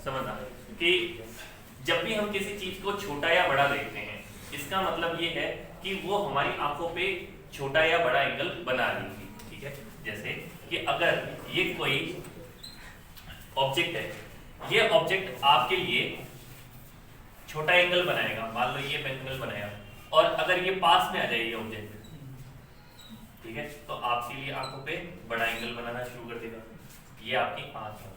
समझना कि जब भी हम किसी चीज को छोटा या बड़ा देखते हैं, इसका मतलब ये है कि वो हमारी आंखों पे छोटा या बड़ा एंगल बना रही थी, ठीक है। जैसे कि अगर ये कोई ऑब्जेक्ट है, ये ऑब्जेक्ट आपके लिए छोटा एंगल बनाएगा, मान लो ये एंगल बनाया, और अगर ये पास में आ जाए ये ऑब्जेक्ट, ठीक है, तो आपके लिए आंखों पे बड़ा एंगल बनाना शुरू कर देगा। ये आपकी आंख है।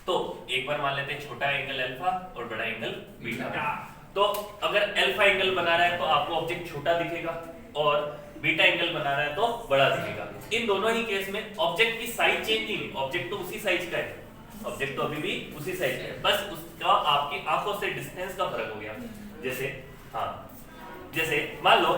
तो एक बार मान लेते हैं छोटा एंगल अल्फा और बड़ा एंगल बीटा। तो अगर अल्फा एंगल बना रहा है तो आपको ऑब्जेक्ट छोटा दिखेगा, और बीटा एंगल बना रहा है तो बड़ा दिखेगा। इन दोनों ही केस में ऑब्जेक्ट की साइज चेंज नहीं, ऑब्जेक्ट तो उसी साइज का है, ऑब्जेक्ट तो अभी भी उसी साइज का है, बस उसका आपकी आंखों से डिस्टेंस का फर्क हो गया। जैसे हाँ, जैसे मान लो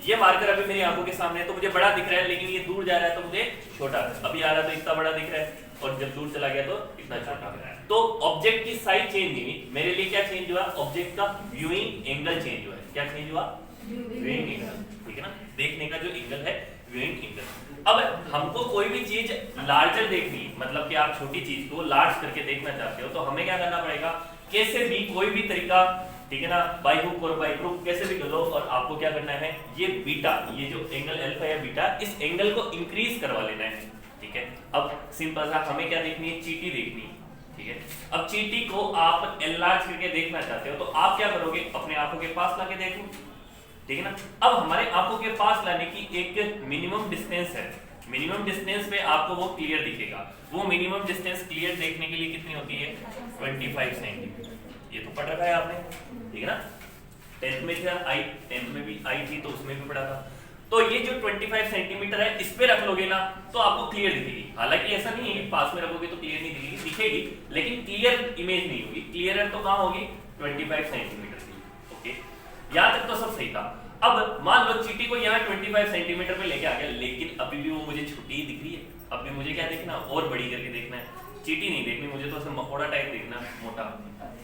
ये मार्कर अभी मेरी आंखों के सामने है तो मुझे बड़ा दिख रहा है, लेकिन ये दूर जा रहा है तो मुझे छोटा, अभी आ रहा तो इतना बड़ा दिख रहा है, और जब दूर चला गया तो इतना छोटा। तो ऑब्जेक्ट की साइज चेंज नहीं हुई, मेरे लिए क्या चेंज हुआ, ऑब्जेक्ट का व्यूइंग एंगल चेंज हुआ है। क्या चेंज हुआ, व्यूइंग एंगल, ठीक है ना, देखने का जो एंगल है व्यूइंग एंगल। अब हमको कोई भी चीज लार्जर देखनी, मतलब कि आप छोटी चीज को लार्ज करके देखना चाहते हो, तो हमें क्या करना पड़ेगा, कैसे भी कोई भी तरीका, ठीक है ना, बाई हुक और बाई क्रूक कैसे भी कर लो, और आपको क्या करना है, ये बीटा, ये जो एंगल अल्फा या बीटा, इस एंगल को इंक्रीज करवा लेना है, ठीक है। अब सिंपल सा हमें क्या देखनी है, चीटी देखनी है, ठीक है। अब चीटी को आप एनलार्ज करके देखना चाहते हो तो आप क्या करोगे, अपने आंखों के पास लाके देखो, ठीक है ना। अब हमारे आंखों के पास लाने की एक मिनिमम डिस्टेंस है, मिनिमम डिस्टेंस पे आपको वो क्लियर दिखेगा। वो मिनिमम डिस्टेंस क्लियर देखने के लिए कितनी होती है, 25 सेंटीमीटर। ये तो पढ़ रखा है आपने, ठीक है ना, 10th में था, 10th में भी आई थी तो उसमें भी पढ़ा था। तो ये जो 25 सेंटीमीटर है, इस पे रख लोगे ना तो आपको क्लियर दिखेगी। हालांकि ऐसा नहीं है पास में रखोगे तो क्लियर नहीं दिखेगी, दिखेगी लेकिन क्लियर इमेज नहीं होगी। क्लियर तो कहां होगी, 25 सेंटीमीटर की, ओके। यहां तक तो सब सही था। अब मान लो चीटी को यहाँ 25 सेंटीमीटर पे लेके आ गया, लेकिन अभी भी वो मुझे छोटी ही दिख रही है। अब भी मुझे क्या देखना, और बड़ी करके देखना है, चीटी नहीं देखनी मुझे, तो ऐसे मकोड़ा टाइप देखना, मोटा,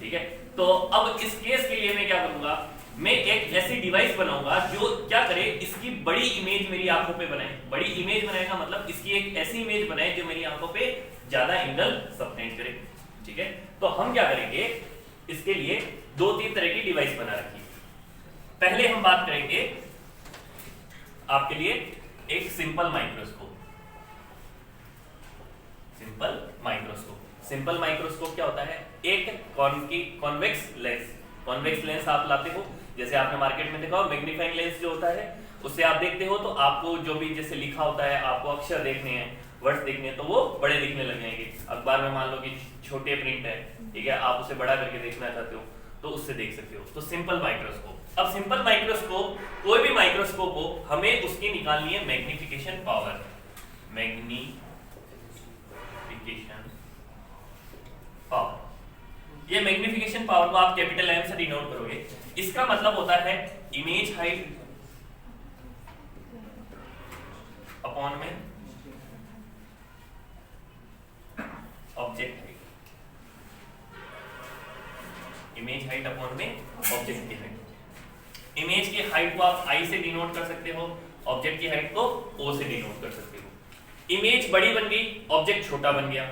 ठीक है। तो अब इस केस के लिए मैं क्या करूंगा, मैं एक ऐसी डिवाइस बनाऊंगा जो क्या करे, इसकी बड़ी इमेज मेरी आंखों पे बनाए। बड़ी इमेज बनाएगा मतलब इसकी एक ऐसी इमेज बनाए जो मेरी आंखों पे ज्यादा एंगल सबटेंड करे, ठीक है। तो हम क्या करेंगे, इसके लिए 2-3 तरह की डिवाइस बना रखी है। पहले हम बात करेंगे आपके लिए एक simple microscope. Simple microscope, simple microscope क्या होता है, एक कॉन्वेक्स लेंस। कॉन्वेक्स लेंस आप लाते हो, जैसे आपने मार्केट में देखा हो मैग्नीफाइंग लेंस जो होता है, उससे आप देखते हो तो आपको जो भी जैसे लिखा होता है, आपको अक्षर देखने हैं, वर्ड्स देखने हैं, तो वो बड़े दिखने लग जाएंगे। अखबार में मान लो कि छोटे प्रिंट है, ठीक है, आप उसे बड़ा करके देखना चाहते हो तो उससे देख सकते हो। तो सिंपल माइक्रोस्कोप। अब सिंपल माइक्रोस्कोप, कोई भी माइक्रोस्कोप हो, हमें उसकी निकालनी है मैग्निफिकेशन पावर। मैग्निफिकेशन पावर, ये मैग्निफिकेशन पावर को आप कैपिटल एम से डिनोट करोगे। इसका मतलब होता है इमेज हाइट अपॉन में object height. Image height upon में ऑब्जेक्ट की हाइट। इमेज की हाइट को आप आई से डिनोट कर सकते हो, ऑब्जेक्ट की हाइट को ओ से डिनोट कर सकते हो। इमेज बड़ी बन गई, ऑब्जेक्ट छोटा बन गया।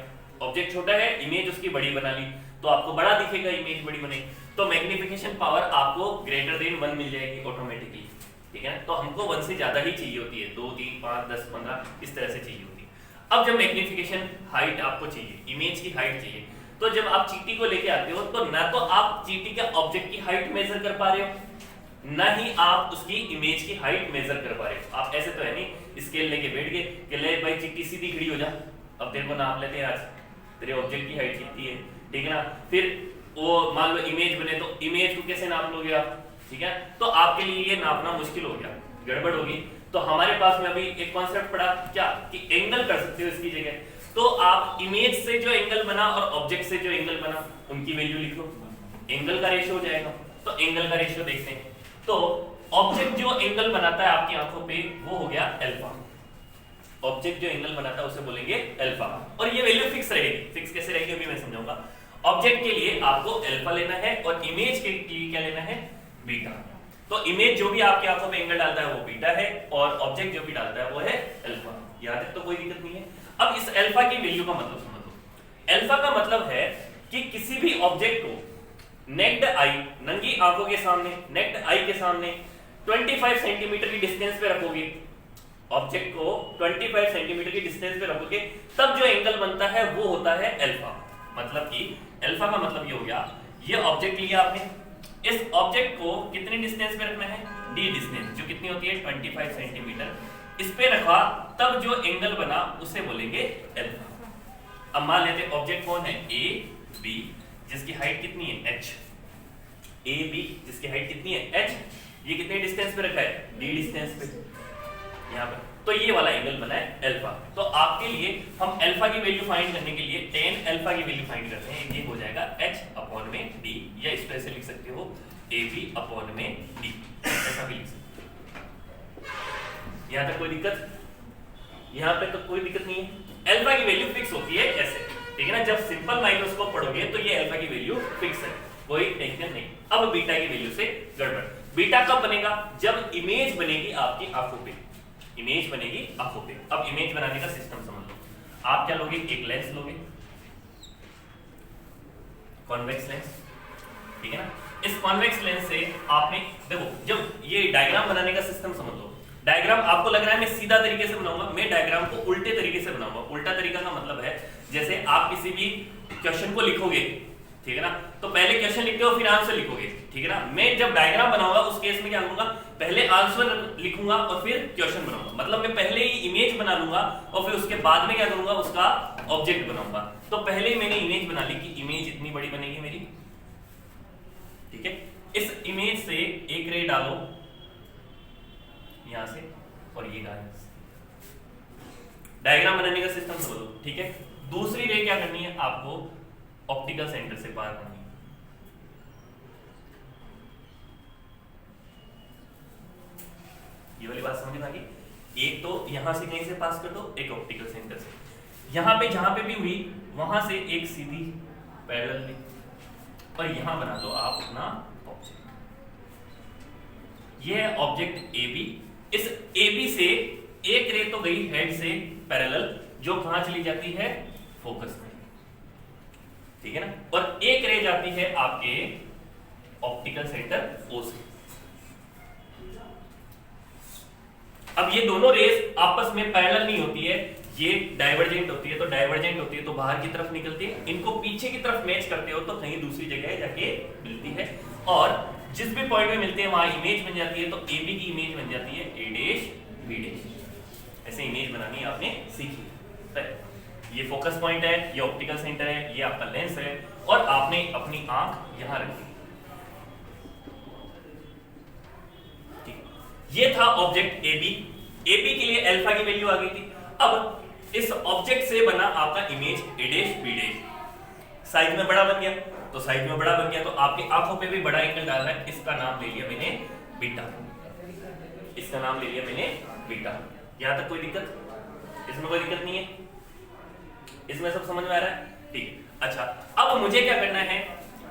ऑब्जेक्ट छोटा है, इमेज उसकी बड़ी बना ली, तो आपको बड़ा दिखेगा, इमेज बड़ी बनेगी, तो मैग्निफिकेशन पावर आपको ग्रेटर देन 1 मिल जाएगी ऑटोमेटिकली, ठीक है ना। तो हमको 1 से ज्यादा ही चाहिए होती है, 2, 3, 5, 10, 15 इस तरह से चाहिए होती है। अब जब मैग्निफिकेशन हाइट आपको चाहिए, इमेज की हाइट चाहिए, तो जब आप चीटी को लेके आते हो तो ना तो आप चीटी के ऑब्जेक्ट की हाइट मेजर कर पा रहे हो, ना ही आप उसकी इमेज की हाइट मेजर कर पा रहे हो। आप ऐसे तो है नहीं स्केल लेके बैठ गए कि ले भाई चिट्टी सीधी खड़ी हो जा, अब तेरे को नाप लेते हैं आज तेरे ऑब्जेक्ट की हाइट कितनी है, ठीक है ना। फिर वो मान लो इमेज बने तो इमेज को कैसे नाप लोगे आप, ठीक है। तो आपके लिए ये नापना मुश्किल हो गया, गड़बड़ होगी। तो हमारे पास में अभी एक कॉन्सेप्ट पड़ा क्या, कि एंगल कर सकते हो इसकी जगह। तो आप इमेज से जो एंगल बना और ऑब्जेक्ट से जो एंगल बना उनकी वैल्यू लिख लो, एंगल का रेशियो हो जाएगा। तो एंगल का रेशियो देखते हैं, तो ऑब्जेक्ट जो एंगल बनाता है आपकी आंखों पे वो हो गया अल्फा। ऑब्जेक्ट जो एंगल बनाता है उसे बोलेंगे अल्फा, और ये वैल्यू फिक्स रहेगी। फिक्स कैसे रहेगी अभी मैं समझाऊंगा। ऑब्जेक्ट के लिए आपको अल्फा लेना है और इमेज के लिए क्या लेना है, बीटा। तो इमेज जो भी आपकी आंखों पे एंगल डालता है वो बीटा है, और ऑब्जेक्ट जो भी डालता है वो है अल्फा। यहां तक तो कोई दिक्कत नहीं है। अब इस अल्फा की वैल्यू का मतलब समझो। अल्फा का मतलब है कि किसी भी ऑब्जेक्ट को नेक्ड आई, नंगी आंखों के सामने, नेक्ड आई के सामने 25 सेंटीमीटर की डिस्टेंस पे रखोगे, ऑब्जेक्ट को 25 सेंटीमीटर की डिस्टेंस पे रखोगे, तब जो एंगल बनता है वो होता है अल्फा। मतलब कि अल्फा का मतलब ये हो गया, ये ऑब्जेक्ट लिया आपने, इस ऑब्जेक्ट को कितनी डिस्टेंस पे रखना है, डी डिस्टेंस, जो कितनी होती है 25 सेंटीमीटर, इस पे रखा, तब जो एंगल बना उसे बोलेंगे अल्फा। अब मान लेते हैं ऑब्जेक्ट कौन है, ए बी, जिसकी हाइट कितनी है h, ए बी जिसकी हाइट कितनी है h, ये कितने डिस्टेंस पे रखा है, डी डिस्टेंस पे यहाँ पे, तो ये वाला एंगल बना है अल्फा। तो आपके लिए हम अल्फा की वैल्यू फाइंड करने के लिए tan अल्फा की वैल्यू फाइंड करते हैं, ये हो जाएगा h अपॉन में d, या इस तरह से लिख सकते हो ab अपॉन में d, ऐसा भी लिख सकते हो। यहाँ तक कोई दिक्कत, यहाँ पे तो कोई दिक्कत नहीं है। अल्फा की वैल्यू फिक्स होती है ऐसे, ठीक है ना, जब सिंपल माइक्रोस्कोप पढ़ोगे तो ये अल्फा की वैल्यू फिक्स है, कोई टेंशन नहीं। अब बीटा की वैल्यू से गड़बड़, बीटा कब बनेगा, जब इमेज बनेगी आपकी आंखों पे, इमेज बनेगी आंखों पे। अब इमेज बनाने का सिस्टम समझ लो, आप क्या लोगे, एक लेंस लोगे, कॉन्वेक्स लेंस, ठीक है ना, इस कॉन्वेक्स लेंस से आपने देखो, जब ये डायग्राम बनाने का सिस्टम समझ लो, डायग्राम आपको लग रहा है मैं सीधा तरीके से बनाऊंगा, मैं डायग्राम को उल्टे तरीके से बनाऊंगा। उल्टा तरीका का मतलब है, जैसे आप किसी भी क्वेश्चन को लिखोगे, ठीक है ना, तो पहले क्वेश्चन लिखते हो फिर आंसर लिखोगे, ठीक है ना, मैं जब डायग्राम बनाऊंगा उस केस में क्या करूंगा, पहले आंसर लिखूंगा और फिर क्वेश्चन बनाऊंगा, मतलब मैं पहले ही इमेज बना लूंगा और फिर उसके बाद में क्या करूंगा, उसका ऑब्जेक्ट बनाऊंगा। तो पहले ही मैंने इमेज बना ली कि इमेज इतनी बड़ी बनेगी मेरी, ठीक है, इस इमेज से एक रे डालो यहां से, और ये गाइस डायग्राम बनाने का सिस्टम समझो, ठीक है। दूसरी रे क्या करनी है आपको, ऑप्टिकल सेंटर से पार करनी है, ये वाली बात समझ में आ गई। एक तो यहां से कहीं से पास कर दो, एक ऑप्टिकल सेंटर से, यहां पे जहां पे भी हुई वहां से एक सीधी पैरेलल ली, और यहां बना दो आप अपना ऑब्जेक्ट। ये है ऑब्जेक्ट ए बी, इस ए बी से एक रे तो गई हेड से पैरेलल, जो कहां चली जाती है, फोकस में, ठीक है ना, और एक रे जाती है आपके ऑप्टिकल सेंटर ओ से। अब ये दोनों रेस आपस में पैरेलल नहीं होती है, ये डाइवर्जेंट होती है, तो डाइवर्जेंट होती है तो बाहर की तरफ निकलती है, इनको पीछे की तरफ मैच करते हो तो कहीं दूसरी जगह जाके मिलती है, और जिस भी पॉइंट में मिलते हैं वहां इमेज बन जाती है, तो ए बी की इमेज बन जाती है ए डैश बी डैश। ऐसे इमेज बनानी आपने सीखी है। ये फोकस पॉइंट है, ये ऑप्टिकल सेंटर है, ये आपका लेंस है, और आपने अपनी आंख यहां रखी, ये था object A B. A B के लिए अल्फा की वैल्यू आ गई थी। अब इस ऑब्जेक्ट से बना आपका image A dash B dash, size में बड़ा बन गया, तो साइज में बड़ा बन गया तो आपकी आंखों पे भी बड़ा एंगल डाल रहा है, इसका नाम ले लिया मैंने बीटा, इसका नाम ले लिया मैंने बीटा। यहां तक कोई दिक्कत, इसमें कोई दिक्कत नहीं है, इसमें सब समझ में आ रहा है, ठीक। अच्छा, अब मुझे क्या करना है,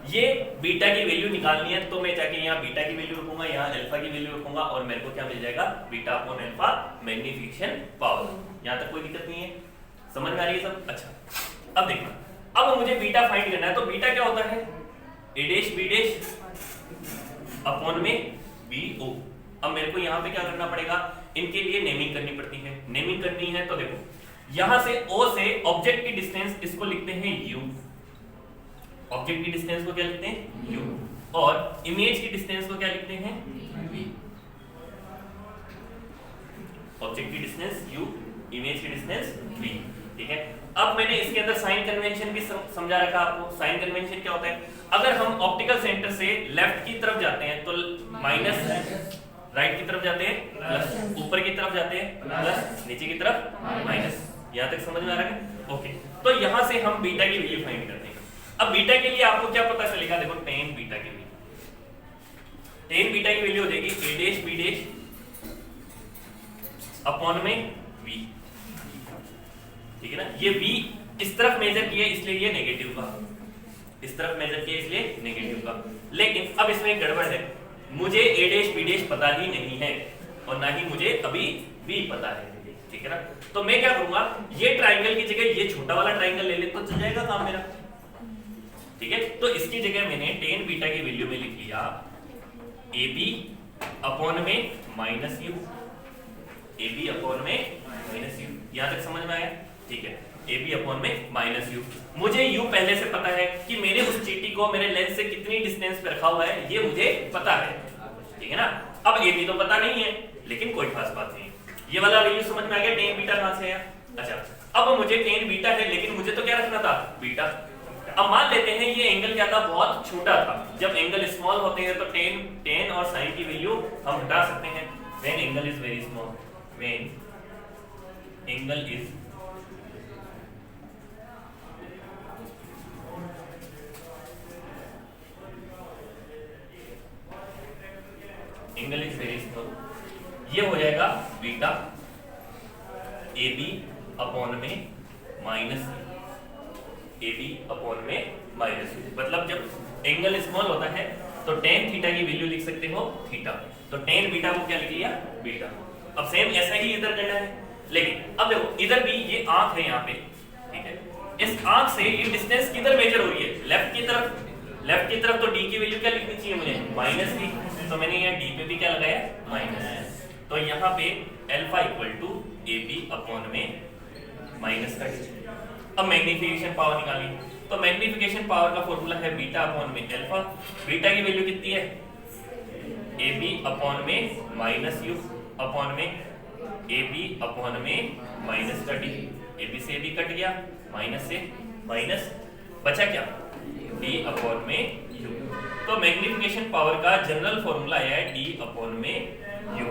ये बीटा की वैल्यू निकालनी है, तो मैं जाके यहाँ बीटा की वैल्यू रखूंगा, यहाँ अल्फा की वैल्यू रखूंगा, और मेरे को क्या मिल जाएगा, beta upon alpha magnification power. यहाँ तक कोई दिक्कत नहीं है, समझ में आ रही है सब। अच्छा, अब देखना, अब मुझे बीटा फाइंड करना है, तो बीटा क्या होता है, ए डैश बी डैश अपॉन में बी ओ। अब मेरे को यहाँ पे क्या करना पड़ेगा, इनके लिए नेमिंग करनी पड़ती है। नेमिंग करनी है तो देखो, यहां से ओ से ऑब्जेक्ट की डिस्टेंस, इसको लिखते हैं यू, ऑब्जेक्ट की डिस्टेंस को क्या लिखते हैं u, और इमेज की डिस्टेंस को क्या लिखते हैं v। ऑब्जेक्ट की डिस्टेंस u, इमेज की डिस्टेंस v, ठीक है। अब मैंने इसके अंदर साइन कन्वेंशन भी समझा रखा आपको। साइन कन्वेंशन क्या होता है, अगर हम ऑप्टिकल सेंटर से लेफ्ट की तरफ जाते हैं तो माइनस, राइट की तरफ जाते हैं प्लस, ऊपर की तरफ जाते हैं प्लस, नीचे की तरफ माइनस। यहां तक समझ में आ रहा है, ओके। तो यहां से हम बीटा की वैल्यू फाइंड करते हैं। अब बीटा के लिए आपको क्या पता चलेगा, देखो tan बीटा की वैल्यू, tan बीटा की वैल्यू हो जाएगी a dash b dash upon में v, ठीक है ना। ये v इस तरफ मेजर किया इसलिए ये नेगेटिव का, इस तरफ मेजर किया इसलिए नेगेटिव का। लेकिन अब इसमें एक गड़बड़ है, मुझे a डैश b डैश पता ही नहीं है, और ना ही मुझे अभी v पता है, ठीक है ना। तो मैं क्या करूंगा, ये ट्राइंगल की जगह ये छोटा वाला ट्राइंगल ले ले तो चल जाएगा काम मेरा। ठीक है, तो इसकी जगह मैंने टेन बीटा की वैल्यू में लिख लिया ए बी अपॉन में minus U, A B upon में माइनस यू। यहां तक समझ में आया? ठीक है, ए बी अपॉन में माइनस यू। मुझे यू पहले से पता है कि मैंने उस चीटी को मेरे लेंस से कितनी डिस्टेंस पे रखा हुआ है, ये मुझे पता है। ठीक है ना। अब ए बी तो पता नहीं है, लेकिन कोई खास बात नहीं। ये वाला वैल्यू समझ में आ गया, टेन बीटा कहां से है? अच्छा, अब मुझे टेन बीटा है, लेकिन मुझे तो क्या रखना था? बीटा। अब मान लेते हैं ये एंगल क्या था? बहुत छोटा था। जब एंगल स्मॉल होते हैं तो टेन और साइन की वैल्यू हम हटा सकते हैं। When angle is very small, when angle is very small, ये हो जाएगा बीटा ए बी अपॉन में माइनस, ए बी अपॉन में माइनस। मतलब जब एंगल स्मॉल होता है तो टेन थीटा की वैल्यू लिख सकते हो थीटा, तो टेन बीटा को क्या लिख लिया? बीटा। अब सेम ऐसा ही इधर करना है, लेकिन अब देखो इधर भी ये आंख है यहाँ पे, ठीक है, इस आंख से ये डिस्टेंस किधर मेजर हो रही है? लेफ्ट की तरफ। लेफ्ट की तरफ तो डी की वैल्यू क्या लिखनी चाहिए मुझे? माइनस की। तो मैंने यहाँ डी पे भी क्या लगाया? माइनस। तो यहाँ पे alpha equal to A B upon में माइनस का डी। अब मैग्नीफिकेशन पावर निकाली, तो मैग्नीफिकेशन पावर का फॉर्मूला है बीटा अपॉन में अल्फा। बीटा की वैल्यू कितनी है? ए बी अपॉन में माइनस यू अपॉन में ए बी अपॉन में माइनस का डी। ए बी से ए बी कट गया, माइनस से माइनस, बचा क्या? डी अपॉन में यू। तो मैग्नीफिकेशन पावर का जनरल फॉर्मूला है डी अपॉन में यू।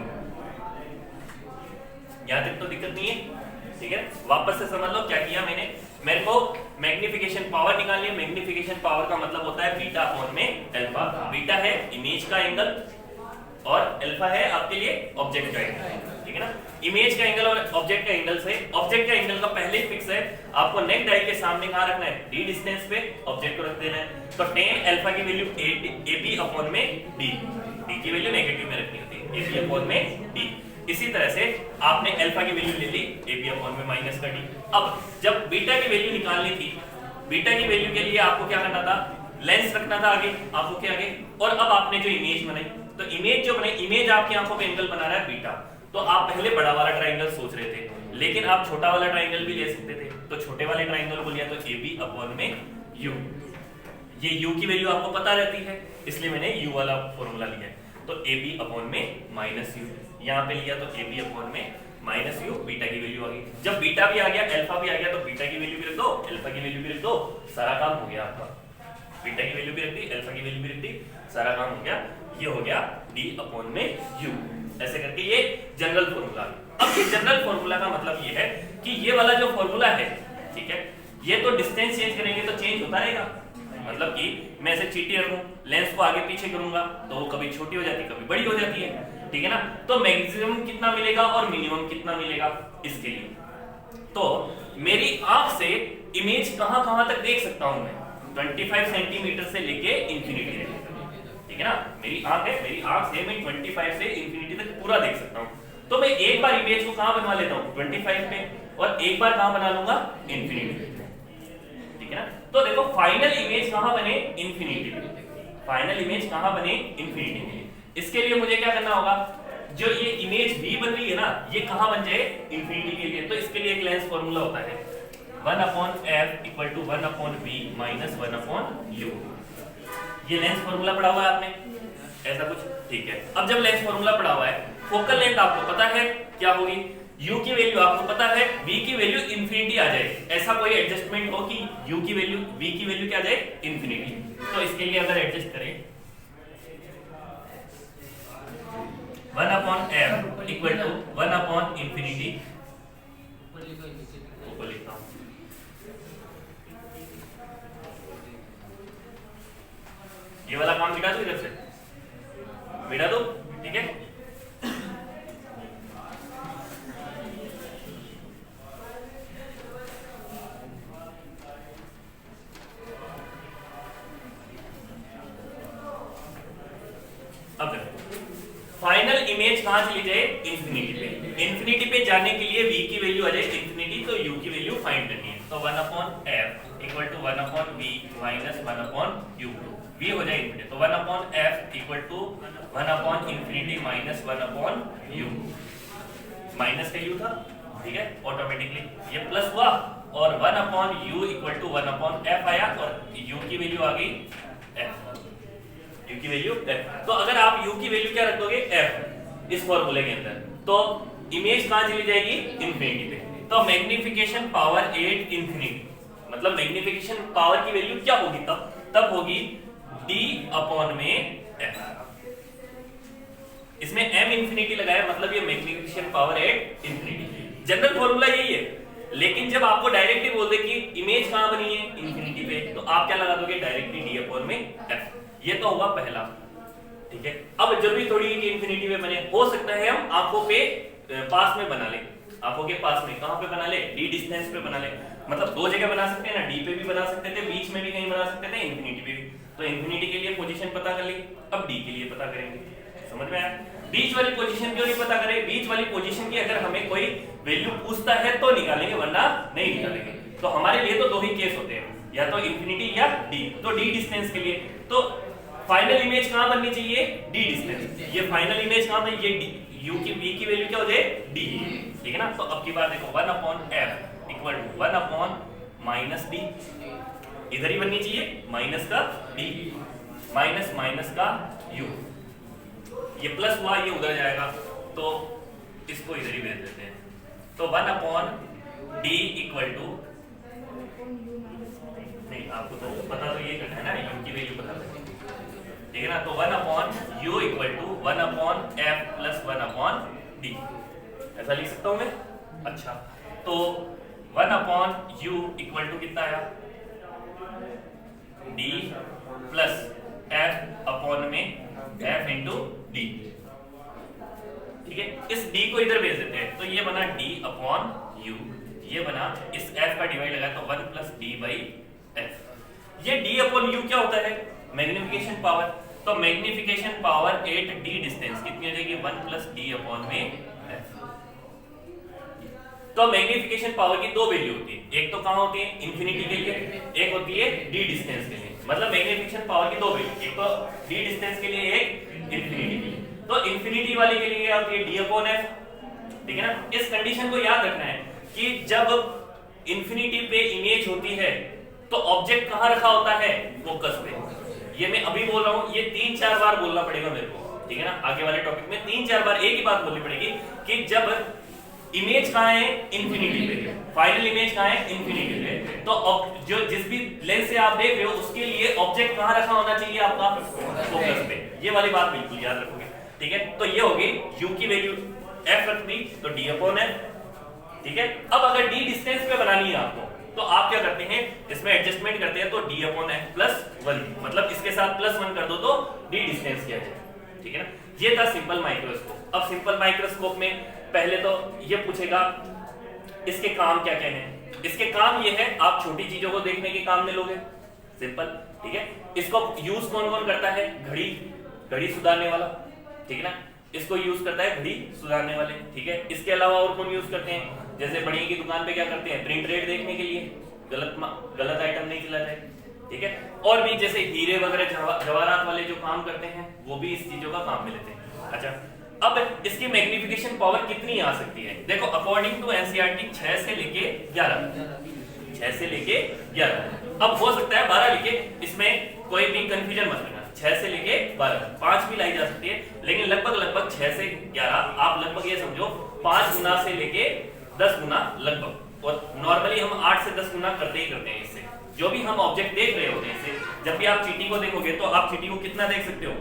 यहां तक तो दिक्कत नहीं है? ठीक है, वापस से समझ लो क्या किया मैंने। मेरे को मैग्नीफिकेशन पावर निकालनी है। मैग्नीफिकेशन पावर का मतलब होता है बीटा अपॉन में अल्फा। बीटा है इमेज का एंगल और अल्फा है आपके लिए ऑब्जेक्ट का एंगल। ठीक है ना। इमेज का एंगल और ऑब्जेक्ट का एंगल से, ऑब्जेक्ट का एंगल का पहले ही फिक्स है, आपको नेक डाई के सामने कहां रखना है? डी डिस्टेंस पे ऑब्जेक्ट को रख देना है। तो टेन अल्फा की वैल्यू ए बी अपॉन में डी, डी की वैल्यू नेगेटिव में रखनी होती है, ए बी अपॉन में डी। इसी तरह से आपने अल्फा की वैल्यू ले ली ए बी अपॉन में माइनस का डी। अब जब बीटा की वैल्यू निकालनी थी, बीटा की वैल्यू के लिए आपको क्या करना था? लेंस रखना था आगे, आंखों के आगे। और अब आपने जो इमेज बनाई, तो इमेज जो बनाई, इमेज आपकी आंखों पे एंगल बना रहा है बीटा। तो आप पहले बड़ा वाला ट्राइंगल सोच रहे थे, लेकिन आप छोटा वाला ट्राइंगल भी ले सकते थे। तो छोटे वाले ट्राइंगल को लिया तो ए बी अपॉन में यू। ये यू की वैल्यू आपको पता रहती है, इसलिए मैंने यू वाला फॉर्मूला लिया। तो ए बी अपॉन में माइनस यू, यहाँ पे लिया तो ए बी अपॉन में माइनस यू। बीटा की वैल्यू आ गई। जब बीटा भी आ गया, अल्फा भी आ गया, तो बीटा की वैल्यू भी रख दो, अल्फा की वैल्यू भी रख दो, सारा काम हो गया आपका। बीटा की वैल्यू भी रख दी, अल्फा की वैल्यू भी रख दी, सारा काम हो गया। ये हो गया डी अपॉन में यू। ऐसे करके ये जनरल फॉर्मूला। अब ये जनरल फॉर्मूला का मतलब ये है कि ये वाला जो फॉर्मूला है, ठीक है, ये तो डिस्टेंस चेंज करेंगे तो चेंज होता रहेगा। मतलब कि मैं ऐसे चीटी रखूं, लेंस को आगे पीछे करूंगा तो वो कभी छोटी हो जाती है, कभी बड़ी हो जाती है। ठीक है ना। तो मैक्सिमम कितना मिलेगा और मिनिमम कितना मिलेगा इसके लिए, तो मेरी आंख से इमेज कहां तक देख सकता हूं मैं? 25 सेंटीमीटर से लेके इंफिनिटी तक। ठीक है ना। मेरी आंख है, मेरी आंख से मैं 25 से इंफिनिटी तक पूरा देख सकता हूं। तो मैं एक बार इमेज को कहां बनवा लेता हूं? 25 पे, और एक बार कहां बना लूंगा? इंफिनिटी पे। ठीक है ना। तो देखो फाइनल इमेज कहां बने? इंफिनिटी पे। फाइनल इमेज कहां बने? इंफिनिटी में। इसके लिए मुझे क्या करना होगा? जो ये इमेज v बन रही है ना, ये कहां बन जाए? इंफिनिटी के लिए। तो इसके लिए एक लेंस फॉर्मूला होता है 1/f equal to 1/v minus 1/u। ये लेंस फॉर्मूला पढ़ा हुआ है आपने, ऐसा कुछ? ठीक है। अब जब लेंस फॉर्मूला पढ़ा हुआ है, फोकल लेंथ आपको पता है क्या होगी, u की वैल्यू आपको पता है, v की वैल्यू इंफिनिटी आ जाए। ऐसा कोई एडजस्टमेंट हो कि u की वैल्यू, v की वैल्यू क्या आ जाए? इंफिनिटी। तो इसके लिए अगर एडजस्ट करें 1/f इक्वल टू 1/इंफिनिटी, ऊपर लिखता हूं, ये वाला काम मिटा दो, इधर से मिटा दो। ठीक है। अब देखो फाइनल इमेज कहां चली जाए, इंफिनिटी पे। इंफिनिटी पे जाने के लिए v की वैल्यू आ जाए इंफिनिटी, तो u की वैल्यू फाइंड करनी है। तो 1/f equal to 1/v minus 1/u, v हो जाए इंफिनिटी, तो 1/f इक्वल टू 1/इंफिनिटी माइनस 1/u, माइनस का u था, ठीक है, ऑटोमेटिकली ये प्लस हुआ और 1/u इक्वल टू 1/f आया और u की वैल्यू आ गई f, u की वैल्यू f। तो अगर आप u की वैल्यू क्या रख दोगे, f, इस फॉर्मूले के अंदर, तो इमेज कहां चली जाएगी, इंफिनिटी पे। तो मैग्निफिकेशन पावर 8 इंफिनिटी, मतलब मैग्निफिकेशन पावर की वैल्यू क्या होगी, तब होगी d अपॉन में f। इसमें m इंफिनिटी लगाया, मतलब ये magnification power 8 infinity. General formula यही है, लेकिन जब आपको डायरेक्टली बोल दे कि इमेज कहां बनी है, इंफिनिटी पे, तो आप क्या लगा दोगे, डायरेक्टली d अपॉन में f। ये तो हुआ पहला, ठीक है। अब जरूरी थोड़ी है कि इंफिनिटी में बने, हो सकता है हम आंखों पे पास में बना ले, आंखों के पास में, कहां पे बना ले, d डिस्टेंस पे बना ले, मतलब दो जगह बना सकते हैं ना, d पे भी बना सकते थे, बीच में भी कहीं बना सकते थे, इंफिनिटी पे भी। तो इंफिनिटी के लिए पोजीशन पता कर ली, अब d के लिए पता करेंगे, समझ में आया। बीच वाली पोजीशन क्यों नहीं पता करें, बीच वाली पोजीशन की अगर हमें कोई वैल्यू पूछता है तो निकालेंगे, वरना नहीं निकालेंगे। तो हमारे लिए तो दो ही केस होते हैं, या तो इंफिनिटी या d। तो d डिस्टेंस के लिए तो फाइनल इमेज कहां बननी चाहिए, d डिस्टेंस, ये फाइनल इमेज कहां बनी, ये u की v की वैल्यू क्या हो जाए, d, ठीक है ना। तो अब की बात देखो, 1/f इक्वल टू 1/-d, इधर ही बननी चाहिए, माइनस का d माइनस माइनस का u, ये प्लस हुआ, ये उधर जाएगा, तो इसको इधर ही भेज देते हैं। तो 1/d इक्वल टू, नहीं आपको तो पता तो ये करना है ना, u की वैल्यू पता है, ठीक है ना। तो 1/u equal to 1/f plus 1/d, ऐसा लिख सकता हूं मैं। अच्छा, तो 1/u इक्वल टू कितना आया, d प्लस f अपॉन में f इंटू d, ठीक है। इस d को इधर भेज देते हैं, तो ये बना d अपॉन u, ये बना इस f का डिवाइड लगा तो 1 प्लस d बाई f। ये d अपॉन u क्या होता है, मैग्निफिकेशन पावर। तो मैग्निफिकेशन पावर 8d डिस्टेंस कितनी हो जाएगी, 1 प्लस d अपॉन में f। तो मैग्निफिकेशन पावर की दो वैल्यू होती है, एक तो कहां होती है, इंफिनिटी के लिए, एक होती है d डिस्टेंस के लिए। मतलब मैग्निफिकेशन पावर की दो वैल्यू, एक तो d डिस्टेंस के लिए, एक इंफिनिटी के लिए। तो इंफिनिटी वाले के लिए होती है d अपॉन f, ठीक है ना। इस कंडीशन को याद रखना है कि जब इंफिनिटी पे इमेज होती है तो ऑब्जेक्ट कहां रखा होता है, फोकस पे। ये मैं अभी बोल रहा हूं, ये 3-4 बार बोलना पड़ेगा मेरे को, ठीक है ना। आगे वाले टॉपिक में 3-4 बार एक ही बात बोलनी पड़ेगी कि जब इमेज कहां है, इंफिनिटी पे, फाइनल इमेज कहां है, इंफिनिटी पे। तो जो जिस भी लेंस से आप देख रहे हो उसके लिए ऑब्जेक्ट कहां रखा होना चाहिए, आपका फोकस पे। ये वाली बात बिल्कुल याद रखोगे, ठीक है। तो ये होगी u की वैल्यू f रख दी, तो d अपॉन f, ठीक है। अब अगर d डिस्टेंस पे बनानी है आपको, तो आप क्या करते हैं, इसमें एडजस्टमेंट करते हैं, तो d अपॉन f प्लस 1, मतलब इसके साथ प्लस 1 कर दो तो d डिस्टेंस किया जाए, ठीक है ना। ये था सिंपल माइक्रोस्कोप। अब सिंपल माइक्रोस्कोप में पहले तो ये पूछेगा इसके काम क्या क्या हैं। इसके काम ये है, आप छोटी चीजों को देखने के काम में लोगे, सिंपल, ठीक है। इसको यूज कौन कौन करता है, घड़ी सुधारने वाला, ठीक है ना, इसको यूज करता है घड़ी सुधारने वाले, ठीक है। इसके अलावा और कौन यूज करते हैं, जैसे बढ़िया की दुकान पे क्या करते हैं, प्रिंट रेट देखने के लिए, गलत आइटम नहीं चला जाए, ठीक है। और भी जैसे हीरे वगैरह जवाहरात वाले जो काम करते हैं वो भी इस चीजों का काम में लेते हैं। अच्छा, अब इसकी मैग्निफिकेशन पावर कितनी आ सकती है, देखो अकॉर्डिंग टू एनसीईआरटी 6 से लेके 11। अब हो सकता है 12 लिखे, इसमें कोई भी कंफ्यूजन मत करना, 6 से लेके 12, 5 भी लाई जा सकती है, लेकिन लगभग 6 से 11, आप लगभग ये समझो 5 गुना से लेके 10 गुना लगभग। और नॉर्मली हम 8 से 10 गुना करते ही करते हैं इससे, जो भी हम ऑब्जेक्ट देख रहे होते हैं इससे। जब भी आप चींटी को देखोगे तो आप चींटी को कितना देख सकते हो,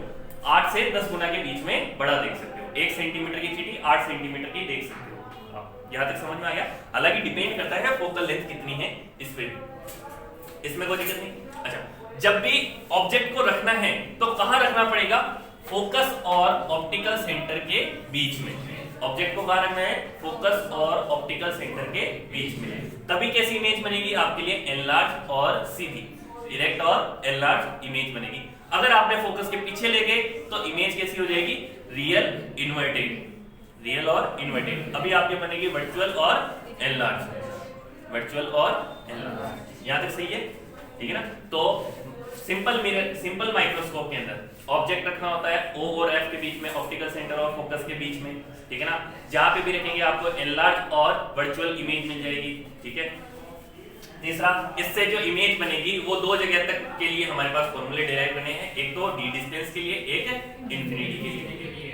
8 से 10 गुना के बीच में बड़ा देख सकते हो। 1 सेंटीमीटर की चींटी 8 सेंटीमीटर की देख सकते हो। यहाँ तक समझ में आ गया। हालांकि डिपेंड करता है फोकल लेंथ कितनी है इस पे, इसमें कोई दिक्कत नहीं। अच्छा, जब भी ऑब्जेक्ट को रखना है तो कहां रखना पड़ेगा, फोकस और ऑप्टिकल सेंटर के बीच में। ऑब्जेक्ट को कहां रखना है, फोकस और ऑप्टिकल सेंटर के बीच में, तभी कैसी इमेज बनेगी आपके लिए, एनलार्ज और सीधी, डायरेक्ट और एनलार्ज इमेज बनेगी। अगर आपने फोकस के पीछे ले गए तो इमेज कैसी हो जाएगी, रियल इन्वर्टेड, रियल और इन्वर्टेड। अभी आपके बनेगी वर्चुअल और एनलार्ज, वर्चुअल और एनलार्ज। यहां तक सही है, ठीक है ना। तो सिंपल मिरर, सिंपल माइक्रोस्कोप के अंदर ऑब्जेक्ट रखना होता है O और F के बीच में, ऑप्टिकल सेंटर और फोकस के बीच में, ठीक है ना। जहां पे भी रखेंगे आपको एनलार्ज और वर्चुअल इमेज मिल जाएगी, ठीक है। तीसरा, इससे जो इमेज बनेगी वो दो जगह तक के लिए हमारे पास फॉर्मूले डिराइव बने हैं, एक तो डी डिस्टेंस के लिए, एक इंफिनिटी के लिए।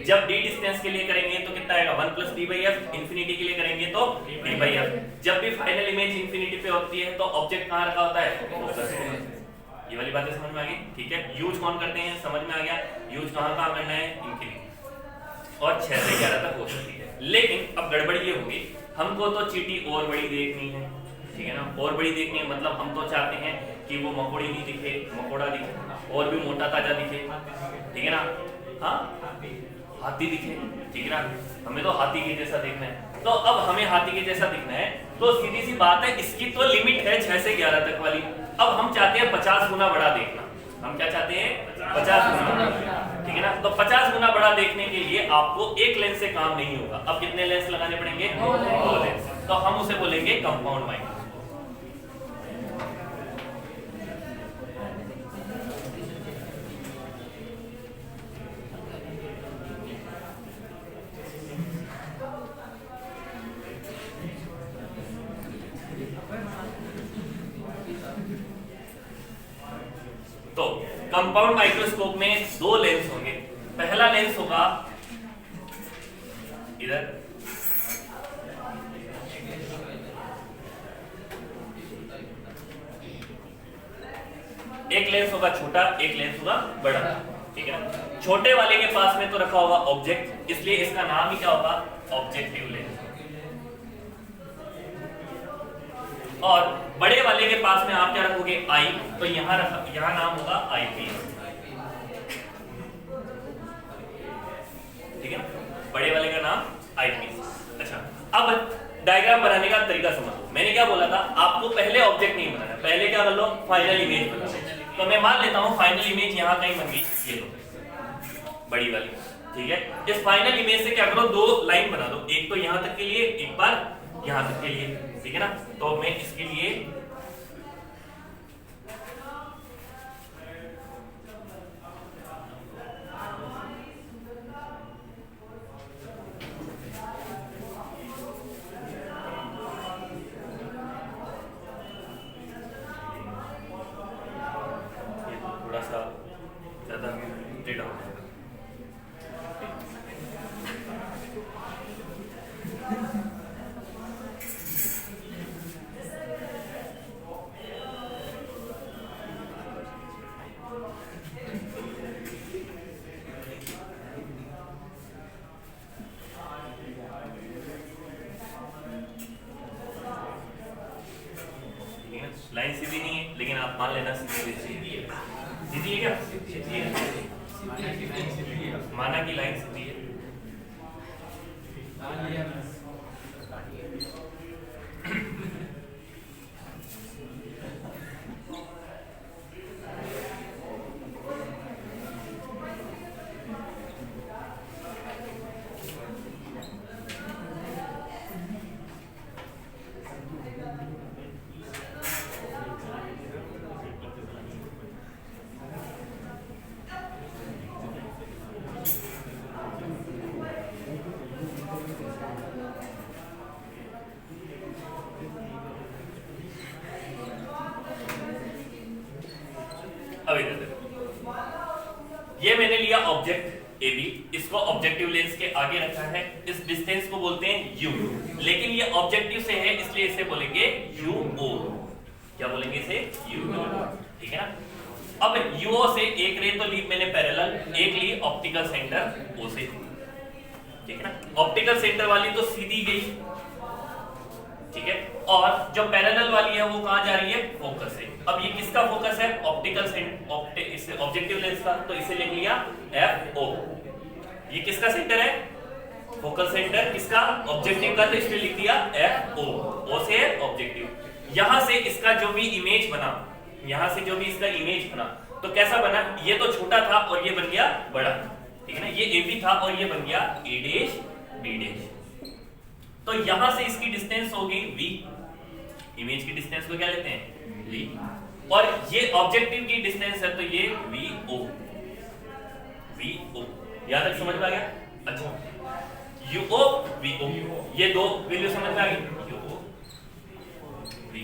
जब डी डिस्टेंस के लिए करेंगे तो कितना आएगा 1 + d/f, इंफिनिटी के लिए करेंगे तो d/f। जब भी फाइनल इमेज इंफिनिटी पे होती है तो ऑब्जेक्ट कहां रखा होता है, फोकस पे। ये वाली बातें समझ में आ गई, ठीक है। यूज कौन करते हैं, समझ में आ गया। यूज कहां करना है, इंफिनिटी, और 6 से 11 तक हो सकती है। लेकिन अब गड़बड़ ये होगी, हमको तो चीटी और बड़ी देखनी है, ठीक है ना, और बड़ी देखनी है। मतलब हम तो चाहते हैं कि वो मकोड़ी नहीं दिखे, मकोड़ा दिखे, और भी मोटा ताजा दिखे, ठीक है ना। हाँ, हाथी दिखे, ठीक है ना, हमें तो हाथी के जैसा देखना है। तो अब हमें हाथी के जैसा दिखना है तो सीधी सी बात है, इसकी तो लिमिट है 6 से 11 तक वाली। अब हम चाहते हैं 50 गुना बड़ा देखना। हम क्या चाहते हैं, 50 गुना, ठीक है ना। तो 50 गुना बड़ा देखने के लिए आपको एक लेंस से काम नहीं होगा। अब कितने लेंस लगाने पड़ेंगे, 2 लेंस। तो हम उसे बोलेंगे कंपाउंड माइक्रोस्कोप। तो कंपाउंड माइक्रोस्कोप में 2 लेंस होंगे। पहला लेंस होगा इधर, एक लेंस होगा छोटा, एक लेंस होगा बड़ा, ठीक है ना। छोटे वाले के पास में तो रखा होगा ऑब्जेक्ट, इसलिए इसका नाम ही क्या होगा, ऑब्जेक्टिव लेंस। और बड़े वाले के पास में आप क्या रखोगे, आई, तो यहां नाम होगा आईपीस, ठीक है। बड़े वाले का नाम आईपीस। अच्छा, अब डायग्राम बनाने का तरीका समझो। मैंने क्या बोला था, आपको पहले ऑब्जेक्ट नहीं बनाना, पहले क्या कर लो, फाइनल इमेज बना लो। तो मैं मान लेता हूं फाइनल इमेज यहां कहीं बन गई, ये लो बड़ी वाली, ठीक है। इस फाइनल इमेज से क्या करो, 2 लाइन बना दो, एक तो यहां तक के लिए, एक बार यहां तक के लिए, ठीक है ना। तो मैं इसके लिए थोड़ा सा ज्यादा टेढ़ा हो जाएगा। लाइन सीधी नहीं है, लेकिन आप मान लेना सीधी है। सीधी है क्या, सीधी है, माना कि लाइन सीधी है। अब इधर देखो, ये मैंने लिया ऑब्जेक्ट AB, इसको ऑब्जेक्टिव लेंस के आगे रखा है, इस डिस्टेंस को बोलते हैं U, लेकिन ये ऑब्जेक्टिव से है इसलिए इसे बोलेंगे UO। क्या बोलेंगे इसे, UO, ठीक है ना। अब UO से एक रे तो ली मैंने पैरेलल, एक ली ऑप्टिकल सेंटर O से, ठीक है ना। ऑप्टिकल सेंटर वाली तो सीधी गई, ठीक है, और जो पैरेलल वाली है वो कहां जा रही है, फोकस से। अब ये किसका फोकस है, ऑप्टिकल सेंटर, ऑब्जेक्टिव लेंस का, तो इसे लिख लिया FO। ये किसका सेंटर है, फोकल सेंटर, किसका, ऑब्जेक्टिव का, तो इसलिए लिख दिया FO। O से है ऑब्जेक्टिव। यहां से इसका जो भी इमेज बना, यहां से जो भी इसका इमेज बना, तो कैसा बना, ये तो छोटा था और ये बन गया बड़ा, ठीक है ना। ये AB था और ये बन गया A' बी डैश। तो यहां से इसकी डिस्टेंस हो गई v, इमेज की डिस्टेंस को क्या लेते हैं v, और ये ऑब्जेक्टिव की डिस्टेंस है तो ये vo, यहां तक समझ में आ गया? अच्छा, uo vo, ये दो वैल्यू समझ में आ गई, uo v।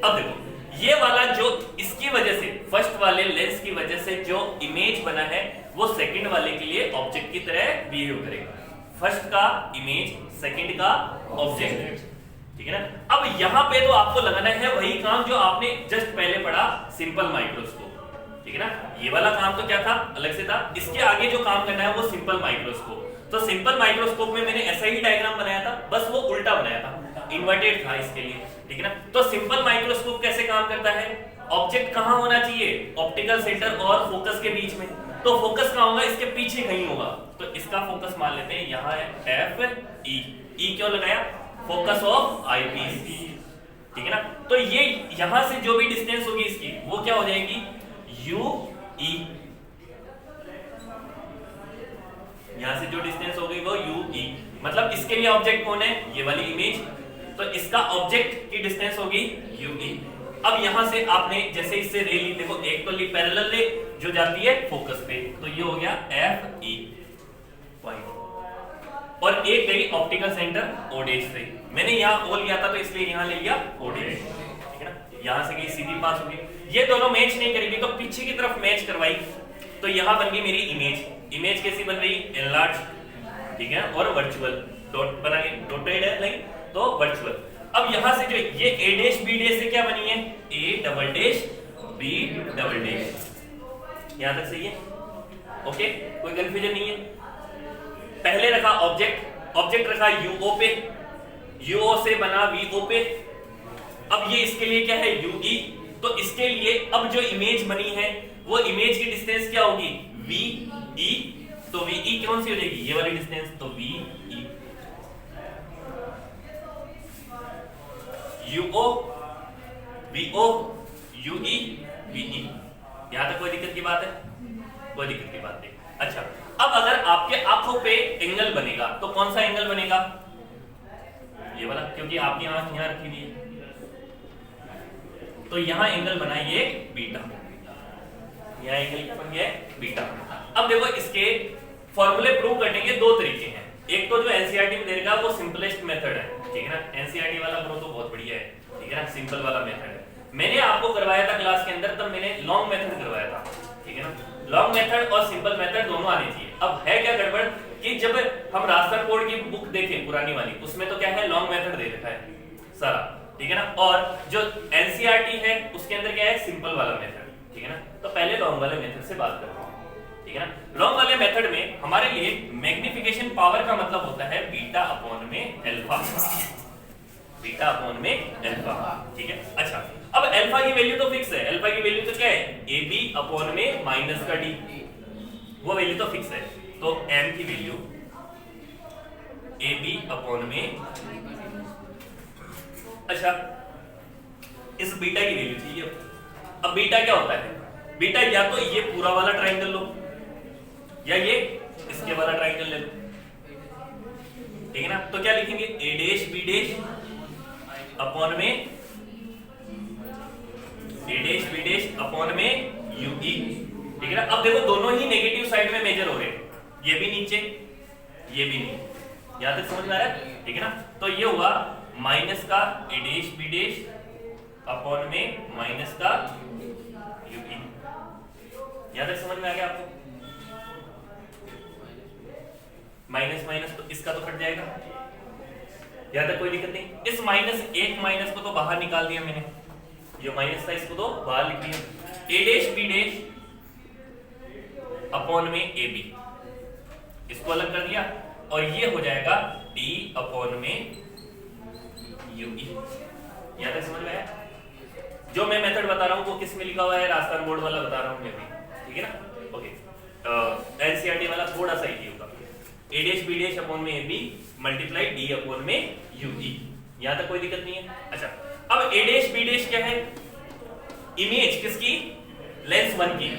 अब देखो ये वाला जो इसकी वजह से, फर्स्ट वाले लेंस की वजह से जो इमेज बना है वो सेकंड वाले के लिए ऑब्जेक्ट की तरह बिहेव करेगा। फर्स्ट का इमेज, सेकंड का ऑब्जेक्ट, ठीक है ना। अब यहां पे तो आपको लगाना है वही काम जो आपने जस्ट पहले पढ़ा, सिंपल माइक्रोस्कोप, ठीक है ना। ये वाला काम तो क्या था, अलग से था, इसके आगे जो काम करना है वो सिंपल माइक्रोस्कोप। तो सिंपल माइक्रोस्कोप में मैंने ऐसा ही डायग्राम बनाया था, बस वो उल्टा बनाया था, इन्वर्टेड था इसके लिए, ठीक है ना। तो सिंपल माइक्रोस्कोप कैसे काम करता है, ऑब्जेक्ट कहां होना चाहिए, ऑप्टिकल सेंटर और फोकस के बीच में। तो फोकस कहां होगा, इसके पीछे कहीं होगा, तो इसका फोकस मान लेते हैं यहाँ है एफ ई। ई क्यों लगाया, फोकस ऑफ आईपीस, ठीक है ना। तो ये यहां से जो भी डिस्टेंस होगी इसकी वो क्या हो जाएगी, यू ई, यहां से जो डिस्टेंस हो गई वो यू ई, मतलब इसके लिए ऑब्जेक्ट कौन है, ये वाली इमेज, तो इसका ऑब्जेक्ट की डिस्टेंस होगी यू ई। अब यहां से आपने जैसे इससे रे ली, देखो एक तो ली पैरेलल रे जो जाती है फोकस पे, तो ये हो गया एफ ई पॉइंट, और एक गई ऑप्टिकल सेंटर ओ डैश से। मैंने यहां ओ लिया था तो इसलिए यहां ले लिया ओ डैश, ठीक है ना। यहां से गई सीधी पास हो गई, ये दोनों मैच नहीं करेगी तो पीछे की तरफ मैच करवाई, तो यहां बन गई मेरी इमेज। इमेज कैसी बन रही, एनलार्ज, ठीक है, और वर्चुअल, डॉट बना के डॉटेड है लाइन, तो वर्चुअल। अब यहां से जो ये ए डैश बी डैश से क्या बनी है, A double dash B double dash, यहां तक सही है, ओके, कोई कंफ्यूजन नहीं है। पहले रखा ऑब्जेक्ट, ऑब्जेक्ट रखा यूओ पे, यूओ से बना वीओ पे। अब ये इसके लिए क्या है, यूई, तो इसके लिए अब जो इमेज बनी है वो इमेज की डिस्टेंस क्या होगी, वीई, तो वीई कौन सी हो जाएगी, ये वाली डिस्टेंस, तो VE. UO VO UE VE, यहां तक कोई दिक्कत की बात है, कोई दिक्कत की बात नहीं। अच्छा, अब अगर आपके आंखों पे एंगल बनेगा तो कौन सा एंगल बनेगा, ये वाला, क्योंकि आपकी आंख यहां रखी हुई है, तो यहां एंगल बना ये बीटा, यहां एंगल बन गया बीटा। अब देखो इसके फॉर्मूले प्रूव करने के दो तरीके हैं, एक तो जो एनसीईआरटी में देगा वो सिंपलेस्ट मेथड है, ठीक है ना। एनसीईआरटी वाला प्रो तो बहुत बढ़िया है, ठीक है ना, सिंपल वाला मेथड है। मैंने आपको करवाया था क्लास के अंदर, तब मैंने लॉन्ग मेथड करवाया था, ठीक है ना। लॉन्ग मेथड और सिंपल मेथड दोनों आने चाहिए। अब है क्या गड़बड़ कि जब हम रास्टर कोड की बुक देखें पुरानी वाली, उसमें तो क्या है, लॉन्ग मेथड दे रखा है सारा, ठीक है ना, और जो एनसीईआरटी है उसके अंदर क्या है, सिंपल वाला मेथड, ठीक है ना। तो पहले लॉन्ग वाले मेथड से बात करते हैं, ठीक है ना। लॉन्ग वाले मेथड में हमारे लिए मैग्निफिकेशन पावर का मतलब होता है बीटा अपॉन में अल्फा, बीटा अपॉन में अल्फा, ठीक है। अच्छा, अब अल्फा की वैल्यू तो फिक्स है, अल्फा की वैल्यू तो क्या है, ए बी अपॉन में माइनस का डी, वो वैल्यू तो फिक्स है। तो m की वैल्यू ए बी अपॉन में, अच्छा इस बीटा की वैल्यू चाहिए। अब बीटा क्या होता है, बीटा या तो ये पूरा वाला ट्राइंगल लो या ये इसके वाला ट्राइंगल ले लो, ठीक है ना। तो क्या लिखेंगे, ए डैश बी डैश अपॉन में ए डैश बी डैश अपॉन में यूई, ठीक है ना। अब देखो दोनों ही नेगेटिव साइड में मेजर हो रहे हैं, ये भी नीचे ये भी नहीं, यहां तक समझ में आ रहा है, ठीक है ना। तो ये हुआ माइनस का ए डैश बी डैश अपॉन में माइनस का यूई, यहां तक समझ में आ गया आपको। माइनस माइनस तो इसका तो कट जाएगा, यहां तक कोई दिक्कत नहीं। इस माइनस एक माइनस को तो बाहर निकाल दिया मैंने, जो माइनस था इसको तो बाहर लिख दिया, ए डैश बी डैश अपॉन में ए बी, इसको अलग कर दिया, और ये हो जाएगा डी अपॉन में यूई, यहां तक समझ में आया। जो मैं मेथड बता रहा हूं वो किस में लिखा हुआ है, रास्टर बोर्ड वाला बता रहा हूं मैं भी, ठीक है ना। ओके, एनसीईआरटी वाला थोड़ा सा ही होगा, A dash B dash upon में A B multiply D upon में यूई, यहां तक कोई दिक्कत नहीं है। अच्छा, अब ए डैश बी डैश क्या है, इमेज किसकी, लेंस 1 की,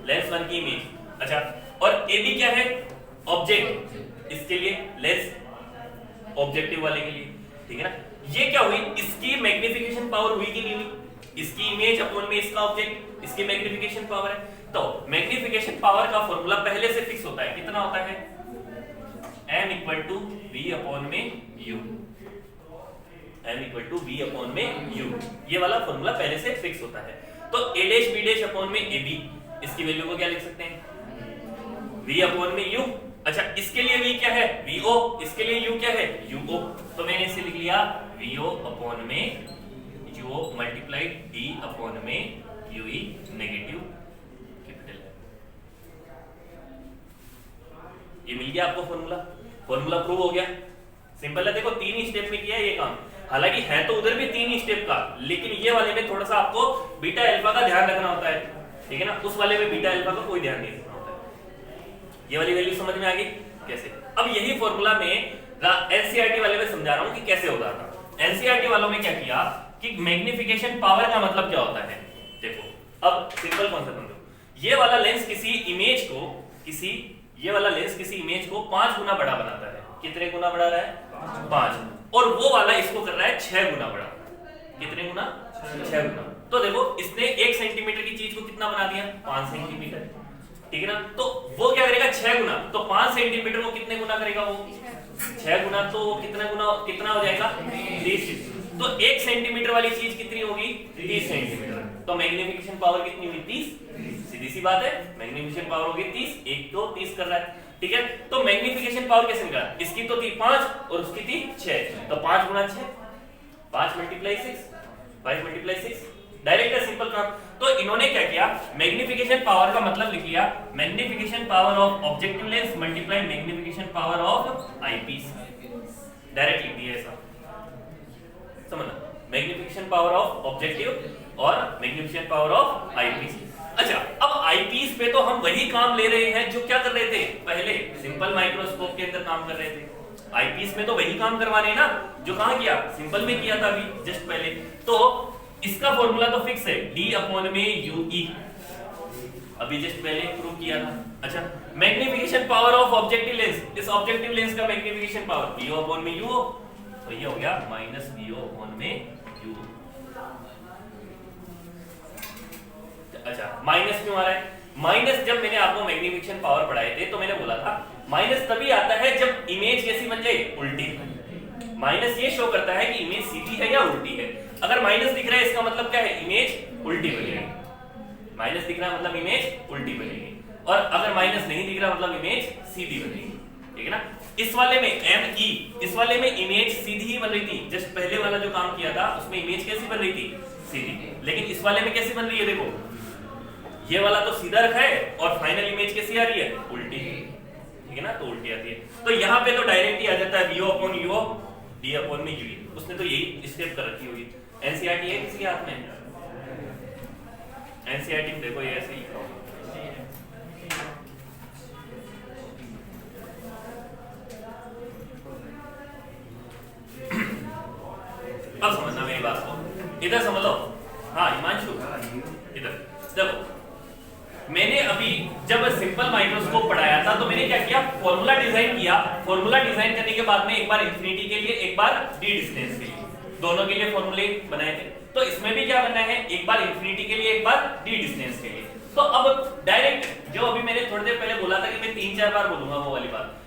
लेंस 1 की इमेज। अच्छा, और ए बी क्या है, ऑब्जेक्ट, इसके लिए लेंस ऑब्जेक्टिव वाले के लिए, ठीक है ना। ये क्या हुई, इसकी मैग्निफिकेशन पावर हुई कि नहीं हुई, इसकी इमेज अपॉन में इसका ऑब्जेक्ट, इसकी मैग्निफिकेशन पावर है। तो मैग्निफिकेशन पावर का फॉर्मूला पहले से फिक्स होता है, कितना होता है, m equal to v upon में u, m equal to v upon में u, ये वाला फॉर्मूला पहले से फिक्स होता है। तो a dash b dash upon में ab, इसकी वैल्यू को क्या लिख सकते हैं, v अपॉन में u। अच्छा, इसके लिए v क्या है, vo, इसके लिए u क्या है, uo, तो मैंने इसे लिख लिया vo अपॉन में uo मल्टीप्लाइड d अपॉन में ue नेगेटिव कैपिटल है। ये मिल गया आपको फॉर्मूला, फॉर्मूला प्रूव हो गया। सिंपल है, देखो 3 ही स्टेप में किया है ये काम, हालांकि है तो उधर भी 3 ही स्टेप का, लेकिन ये वाले में थोड़ा सा आपको बीटा अल्फा का ध्यान रखना होता है, ठीक है ना। उस वाले में बीटा अल्फा का कोई ध्यान नहीं रखना होता है। ये वाली वैल्यू समझ में आ गई कैसे। अब यही फॉर्मूला में एनसीईआरटी वाले में समझा रहा हूं कि कैसे होगा था। एनसीईआरटी वालों में क्या किया कि मैग्निफिकेशन पावर का मतलब क्या होता है, देखो अब सिंपल कॉन्सेप्ट समझो। ये वाला लेंस किसी इमेज को, ये वाला लेंस किसी इमेज को 5 गुना बड़ा बनाता है। कितने गुना बढ़ा रहा है, 5। और वो वाला इसको कर रहा है 6 गुना बड़ा। कितने गुना, 6 गुना। तो देखो इसने 1 सेंटीमीटर की चीज को कितना बना दिया, 5 सेंटीमीटर, ठीक है ना। तो वो क्या करेगा, 6 गुना, तो 5 सेंटीमीटर को कितने गुना करेगा वो, 6 गुना, तो कितना हो जाएगा, 30। तो 1 सेंटीमीटर वाली चीज कितनी होगी, 30 सेंटीमीटर। तो मैग्निफिकेशन पावर कितनी हुई, 30। सीधी सी बात है, मैग्निफिकेशन पावर होगी 30, एक तो 30 कर रहा है, ठीक है। तो मैग्निफिकेशन पावर कैसे निकाला, इसकी तो थी 5 और उसकी थी 6, तो 5 गुना 6, 5 मल्टीप्लाई 6, 5 मल्टीप्लाई 6, डायरेक्ट है, सिंपल काम। तो इन्होंने क्या किया, मैग्निफिकेशन पावर का मतलब लिख लिया, magnification power of objective lens multiply magnification power of eyepiece, direct लिख दिया ऐसा, समझना, मैग्निफिकेशन पावर ऑफ ऑब्जेक्टिव और मैग्निफिकेशन पावर ऑफ आईपीस। अच्छा, अब आईपीस पे तो हम वही काम ले रहे हैं जो क्या कर रहे थे पहले सिंपल माइक्रोस्कोप के अंदर काम कर रहे थे। आईपीस में तो वही काम करवाने हैं ना जो कहां किया, सिंपल में किया था अभी जस्ट पहले। तो इसका फॉर्मूला तो फिक्स है, d अपॉन में ue, अभी जस्ट पहले प्रूव किया था। अच्छा, magnification power of objective lens, इस ऑब्जेक्टिव लेंस का मैग्निफिकेशन पावर vo अपॉन में uo, तो ये हो गया माइनस vo अपॉन में u। अच्छा, माइनस क्यों आ रहा है, माइनस जब मैंने आपको मैग्निफिकेशन पावर पढ़ाए थे तो मैंने बोला था माइनस तभी आता है जब इमेज कैसी बन जाए, उल्टी। माइनस ये शो करता है कि इमेज सीधी है या उल्टी है। अगर माइनस दिख रहा है इसका मतलब क्या है, इमेज उल्टी बनेगी। माइनस दिख रहा है मतलब इमेज उल्टी बनेगी, और अगर माइनस नहीं दिख रहा मतलब इमेज सीधी बनेगी, ठीक है ना। इस वाले में ME, इस वाले में इमेज सीधी ही बन रही थी, जस्ट पहले वाला जो काम किया था उसमें इमेज कैसी बन रही थी, सीधी। लेकिन इस वाले में कैसी बन रही है, देखो ये वाला तो सीधा रखा है और फाइनल इमेज कैसी आ रही है, उल्टी, ठीक है ना, तो उल्टी आती है। तो यहाँ पे तो डायरेक्ट ही आ जाता है vo upon uo, d upon में ue, उसने तो यही स्टेप कर रखी होगी। एनसीईआरटी है किसी के हाथ में, एनसीईआरटी में देखो ये ऐसे ही अब समझना मेरी बात को, इधर समझ लो। हाँ हिमांशु, इधर देखो, मैंने अभी जब सिंपल माइक्रोस्कोप पढ़ाया था तो मैंने क्या किया, फॉर्मूला डिजाइन किया। फॉर्मूला डिजाइन करने के बाद में एक बार इंफिनिटी के लिए, एक बार डी डिस्टेंस के लिए, दोनों के लिए फॉर्मूले बनाए थे। तो इसमें भी क्या बनना है, एक बार इंफिनिटी के लिए, एक बार डी डिस्टेंस के लिए। तो अब डायरेक्ट जो अभी मैंने थोड़ी देर पहले बोला था कि मैं 3-4 बार बोलूंगा वो वाली बात,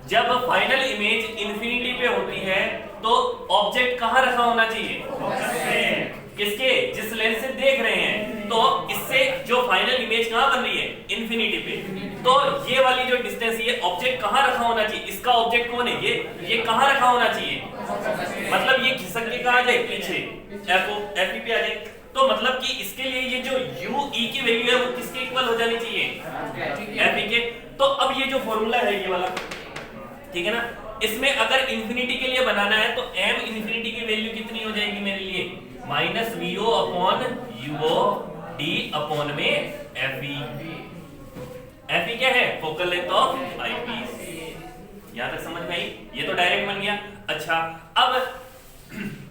जब फाइनल इमेज इंफिनिटी पे होती है तो ऑब्जेक्ट कहां रखा होना चाहिए, किसके, जिस लेंस से देख रहे हैं। तो इससे जो फाइनल इमेज कहां बन रही है, इंफिनिटी पे। तो ये वाली जो डिस्टेंस, ये ऑब्जेक्ट कहां रखा होना चाहिए, इसका ऑब्जेक्ट कौन है, ये कहां रखा होना चाहिए, मतलब ये खिसक के कहां जाए, पीछे FE पे आ जाए। तो मतलब कि इसके लिए ये जो UE की वैल्यू है वो किसके इक्वल हो जानी चाहिए, FE के। तो अब ये जो फॉर्मूला है ये वाला, ठीक है ना, इसमें अगर इंफिनिटी के लिए बनाना है तो m इंफिनिटी की वैल्यू कितनी हो जाएगी मेरे लिए, minus vo upon uo d upon में FE। FE क्या है, फोकल लेंथ ऑफ आईपीस। यहां तक समझ में आई, ये तो डायरेक्ट बन गया। अच्छा, अब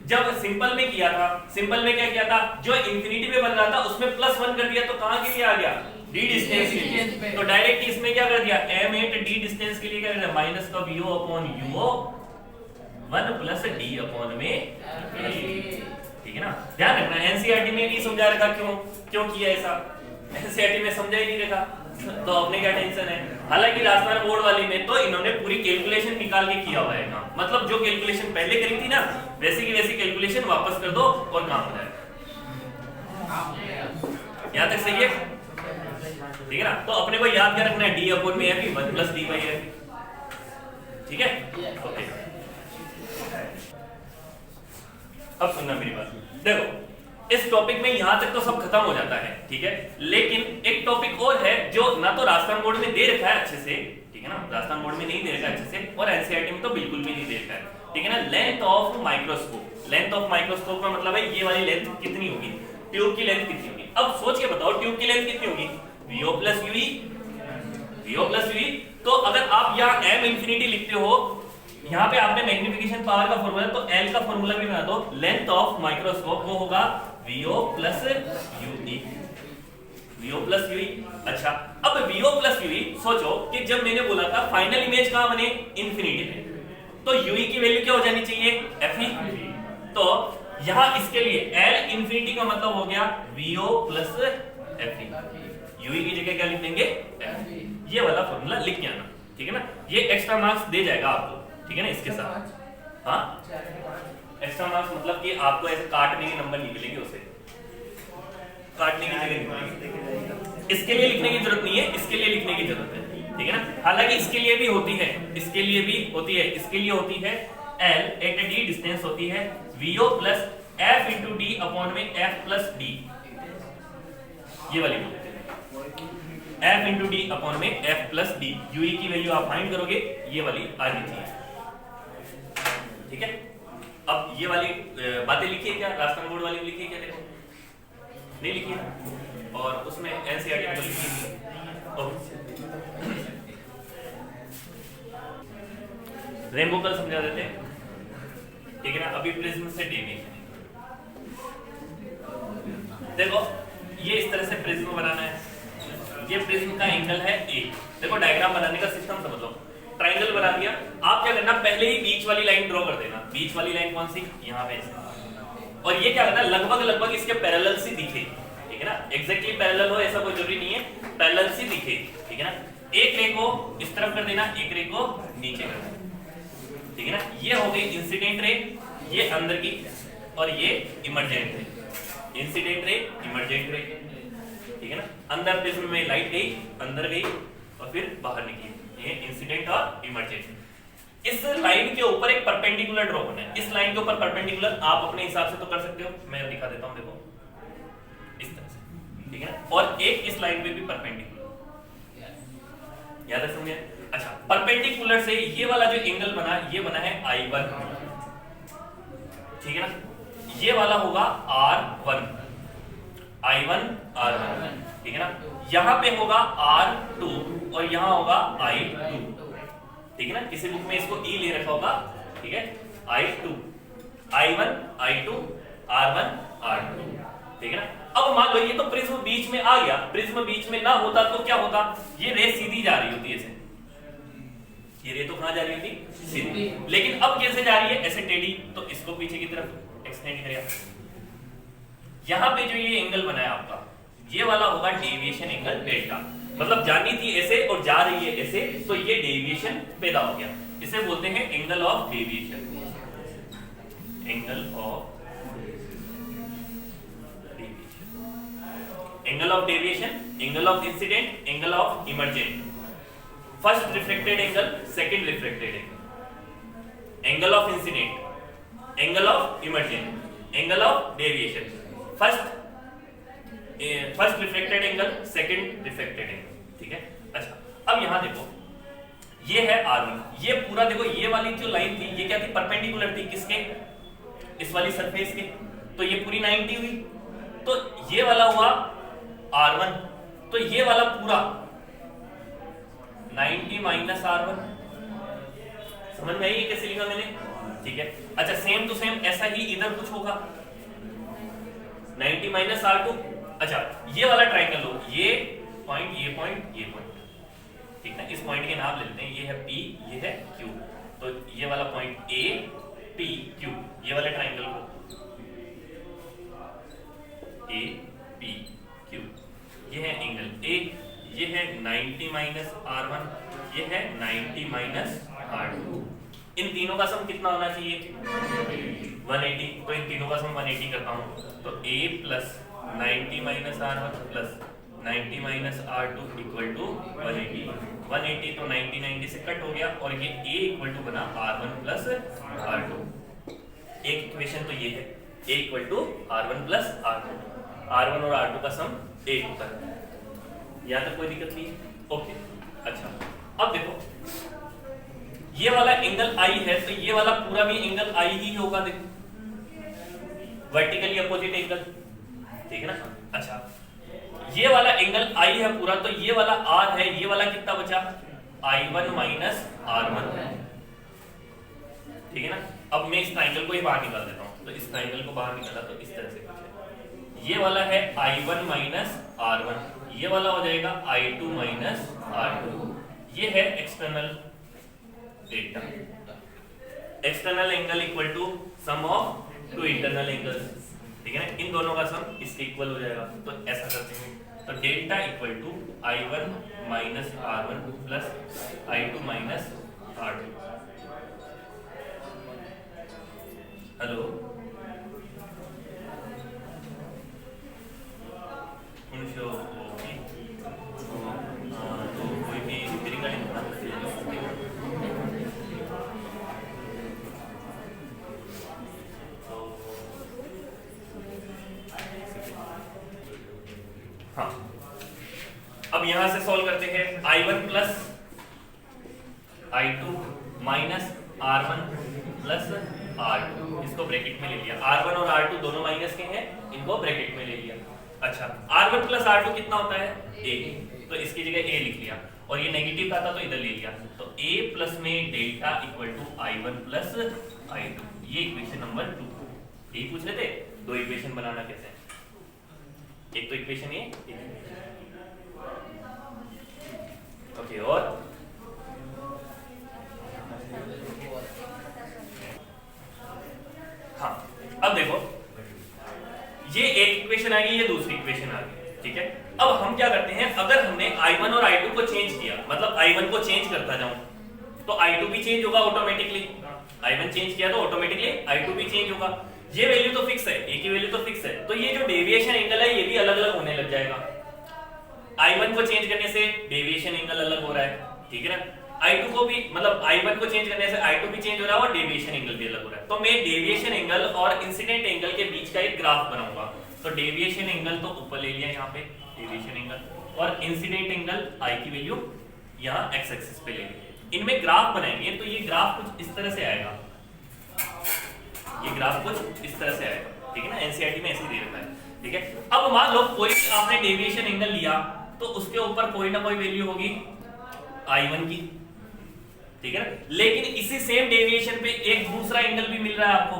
जब सिंपल में किया था, सिंपल में क्या किया था, जो इंफिनिटी पे बन रहा था उसमें +1 कर दिया तो कहां के लिए आ गया, डी डिस्टेंस के लिए, तो डायरेक्ट इसमें क्या कर दिया, m8 डी डिस्टेंस के लिए क्या कर दिया, माइनस का VO upon UO 1 plus D upon में A, ठीक है ना। ध्यान रखना एनसीईआरटी में नहीं समझा रखा, क्यों किया ऐसा, एनसीईआरटी में समझा ही नहीं रखा, तो अपने क्या टेंशन है। हालांकि राजस्थान बोर्ड वाली में तो इन्होंने पूरी कैलकुलेशन निकाल के किया हुआ है काम, मतलब जो कैलकुलेशन पहले करी थी ना वैसी की वैसी कैलकुलेशन वापस कर दो और काम हो जाएगा। यहां तक सही है, ठीक है ना। तो अपने को याद क्या रखना है, D अपॉन में F 1 plus D by F, ठीक है, ओके। अब सुनना मेरी बात, देखो इस टॉपिक में यहां तक तो सब खत्म हो जाता है, ठीक है, लेकिन एक टॉपिक और है जो ना तो राजस्थान बोर्ड में दे रखा है अच्छे से, ठीक है ना, राजस्थान बोर्ड में नहीं दे रखा है अच्छे से, और एनसीईआरटी में तो बिल्कुल भी नहीं दे रखा है, ठीक है ना। Length of microscope, length of microscope का मतलब है ये वाली लेंथ कितनी होगी, ट्यूब की लेंथ कितनी होगी। अब सोच के बताओ ट्यूब की लेंथ कितनी होगी, VO plus UE, VO plus UE। तो अगर आप यहाँ m इंफिनिटी लिखते हो, यहाँ पे आपने मैग्निफिकेशन पावर का फॉर्मूला, तो L का फॉर्मूला भी बना दो, लेंथ ऑफ माइक्रोस्कोप वो होगा VO plus UE, VO plus UE। अच्छा, अब VO प्लस UE सोचो कि जब मैंने बोला था फाइनल इमेज कहां बने, इंफिनिटी में, तो UE की वैल्यू क्या हो जानी चाहिए, FE। तो यहाँ इसके लिए L इंफिनिटी का मतलब हो गया VO प्लस FE, UE की जगह क्या लिख देंगे, FE। ये वाला फॉर्मूला लिख के आना, ठीक है ना, ये एक्स्ट्रा मार्क्स दे जाएगा आपको, ठीक है ना, इसके साथ। हाँ, एक्स्ट्रा मार्क्स मतलब कि आपको ऐसे काटने के नंबर नहीं मिलेंगे, उसे काटने की जगह नहीं मिलेगी, इसके लिए लिखने की जरूरत नहीं है, इसके लिए लिखने की जरूरत है, ठीक है ना। हालांकि इसके लिए भी होती है, इसके लिए भी होती है, इसके लिए होती है L एट D डिस्टेंस होती है VO plus F into D upon में F प्लस D, ये वाली होती है F इंटू D अपॉन में F प्लस D। UE की वैल्यू आप फाइंड करोगे, ये वाली आनी चाहिए, ठीक है। अब ये वाली बातें लिखी है क्या, राजस्थान बोर्ड वाली लिखी है क्या, देखो नहीं लिखी है, और उसमें एनसीईआरटी में लिखी है। रेनबो कल समझा देते हैं, ठीक है ना। अभी प्रिज्म से डेविएशन, देखो ये इस तरह से प्रिज्म बनाना है, ये प्रिज्म का एंगल है A। देखो डायग्राम बनाने का सिस्टम समझ लो, ट्रायंगल बना दिया, आप क्या करना, पहले ही बीच वाली लाइन ड्रॉ कर देना। बीच वाली लाइन कौन सी, यहाँ पे, और ये क्या करना, लगभग इसके पैरेलल सी दिखे, ठीक है ना, एग्जैक्टली पैरेलल हो ऐसा कोई जरूरी नहीं है, पैरेलल सी दिखे, ठीक है ना। एक रे को इस तरफ कर देना, एक रे को नीचे कर देना, ठीक है ना। ये हो गई इंसिडेंट रे, ये अंदर की, और ये इमर्जेंट रे, इंसिडेंट रे, इमर्जेंट रे, ठीक है ना। अंदर प्रिज्म में लाइट गई, अंदर गई और फिर बाहर निकली, ये इंसिडेंट और इमर्जेंट। इस लाइन के ऊपर एक परपेंडिकुलर ड्रॉ करना है, इस लाइन के ऊपर परपेंडिकुलर आप अपने हिसाब से तो कर सकते हो, मैं दिखा देता हूं, देखो इस तरह से, ठीक है ना, और एक इस लाइन पे भी परपेंडिकुलर, याद है, समझे। अच्छा, परपेंडिकुलर से ये वाला जो एंगल बना, ये बना है I1, ठीक है ना, ये वाला होगा R1, I1 R1, ठीक है ना। यहां पे होगा R2 और यहां होगा I2, ठीक है ना, किसी बुक में इसको E ले रखा होगा, ठीक है, I2, I1 I2 R1 R2, ठीक है ना। अब मान लो ये तो प्रिज्म बीच में आ गया, प्रिज्म बीच में ना होता तो क्या होता, ये रे सीधी जा रही होती है ऐसे, ये रे तो कहां जा रही होती, सीधी, लेकिन अब कैसे जा रही है, ऐसे टेढ़ी, तो इसको पीछे की तरफ एक्सटेंड करेगा। यहां पे जो ये एंगल बना है आपका, ये वाला होगा डेविएशन एंगल डेल्टा, मतलब जानी थी ऐसे और जा रही है ऐसे, तो ये डेविएशन पैदा हो गया, इसे बोलते हैं angle of deviation, angle of angle of deviation, angle of incident, angle of emergent, first reflected angle, second reflected angle, angle of incident, angle of emergent, angle of deviation, first reflected angle, second reflected angle, ठीक है। अच्छा, अब यहां देखो, ये है R1, ये पूरा देखो, ये वाली जो लाइन थी ये क्या थी, परपेंडिकुलर थी किसके, इस वाली सरफेस के, तो ये पूरी 90 हुई, तो ये वाला हुआ R1, तो ये वाला पूरा 90 माइनस R1, समझ में आई कैसे लिखा मैंने, ठीक है। अच्छा, सेम टू सेम ऐसा ही इधर कुछ होगा, 90 माइनस R2। अच्छा, ये वाला ट्रायंगल हो, ये पॉइंट, ये पॉइंट, ये पॉइंट, ठीक ना। इस पॉइंट के नाम ले लेते हैं, ये है P, ये है Q। तो ये वाला पॉइंट A P Q, ये वाले ट्राइंगल को A P Q, ये है एंगल A, ये है 90 माइनस R1, ये है 90 माइनस R2। इन तीनों का सम कितना होना चाहिए? 180। तो इन तीनों का सम 180 करता हूं, तो A plus 90 minus R1 plus 90 minus R2 equal to 180। 180 तो 90 90 से कट हो गया, और ये A इक्वल टू बना R1 प्लस R2। एक इक्वेशन तो ये है, A equal to R1 plus R2, R1 और R2 का सम 1 होता है। यहाँ तक कोई दिक्कत नहीं है? ओके। अच्छा, अब देखो ये वाला एंगल I है, तो ये वाला पूरा भी एंगल I ही होगा। देखो वर्टिकली अपोजिट एंगल, ठीक है ना। अच्छा, ये वाला एंगल I है पूरा, तो ये वाला R है, ये वाला कितना बचा? I1 माइनस R1, ठीक है ना। अब मैं इस ट्राइंगल को ही बाहर निकाल देता हूं, तो इस ट्राइंगल को बाहर निकाला तो इस तरह से कुछ है। ये वाला है I1 माइनस R1, ये वाला हो जाएगा I2 माइनस R2। ये है external delta. External angle equal to sum of two internal angles, ठीक है ना। इन दोनों का सम इसके इक्वल हो जाएगा। तो ऐसा करते हैं, तो delta equal to I1 minus R1 plus I2 minus R2। Hello, तो कोई भी मेरी गाड़ी हाँ। अब यहां से सॉल्व करते हैं। I1 plus I2 minus R1 plus R2, इसको ब्रैकेट में ले लिया। R1 और R2 दोनों माइनस के हैं, इनको ब्रैकेट में ले लिया। अच्छा, R1 प्लस R2 कितना होता है? A, तो इसकी जगह A लिख लिया, और ये नेगेटिव का था तो इधर ले लिया। तो A प्लस में delta equal to I1 plus I2, ये इक्वेशन नंबर 2। यही पूछ रहे थे दो इक्वेशन बनाना कैसे। एक तो इक्वेशन ये, ओके। और हाँ, अब देखो ये एक इक्वेशन आ गई, ये दूसरी इक्वेशन आ गई, ठीक है। अब हम क्या करते हैं, अगर हमने I1 और I2 को चेंज किया, मतलब I1 को चेंज करता जाऊं, तो I2 भी चेंज होगा ऑटोमेटिकली। I1 चेंज किया तो ऑटोमेटिकली I2 भी चेंज होगा। ये वैल्यू तो फिक्स है, ए की वैल्यू तो फिक्स है, तो ये जो डेविएशन एंगल है ये भी अलग अलग होने लग जाएगा। I1 को चेंज करने से डेविएशन एंगल अलग हो रहा है, ठीक है ना। I2 को भी, मतलब I1 को चेंज करने से I2 भी चेंज हो रहा है और डेविएशन एंगल भी अलग हो रहा है। तो मैं डेविएशन एंगल और इंसिडेंट एंगल के बीच का एक ग्राफ बनाऊंगा। तो डेविएशन एंगल तो ऊपर ले लिया यहाँ पे, डेविएशन एंगल, और इंसिडेंट एंगल I की वैल्यू यहाँ x एक्सिस पे ले ली। इनमें ग्राफ बनाएंगे, तो ये ग्राफ कुछ इस तरह से आएगा, ये ग्राफ कुछ इस तरह से आएगा, ठीक है ना। एनसीईआरटी में ऐसे दे रखा है, ठीक है। अब मान लो कोई आपने डेविएशन एंगल लिया, तो उसके ऊपर कोई ना कोई वैल्यू होगी I1 की, ठीक है ना। लेकिन इसी सेम डेविएशन पे एक दूसरा एंगल भी मिल रहा है आपको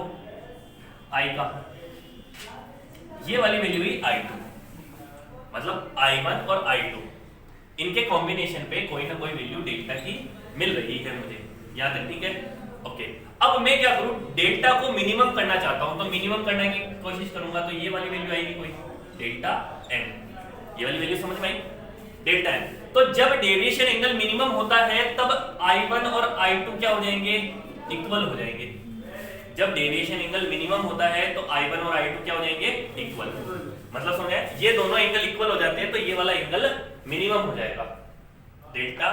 I का, ये वाली वैल्यू हुई I2, मतलब I1 और I2 इनके कॉम्बिनेशन पे कोई ना कोई वैल्यू डेल्टा की मिल रही है मुझे, यहां तक ठीक है, ओके। अब मैं क्या करूं, डेल्टा को मिनिमम करना चाहता हूं, तो मिनिमम करने की कोशिश करूंगा, तो ये वाली वैल्यू आएगी कोई डेल्टा m, ये वाली वैल्यू समझ में आई, डेल्टा m। तो जब डेविएशन एंगल मिनिमम होता है तब I1 और I2 क्या हो जाएंगे, इक्वल हो जाएंगे। जब डेविएशन एंगल मिनिमम होता है तो I1 और I2 क्या हो जाएंगे, इक्वल। मतलब समझे, ये दोनों एंगल इक्वल हो जाते हैं तो ये वाला एंगल मिनिमम हो जाएगा, delta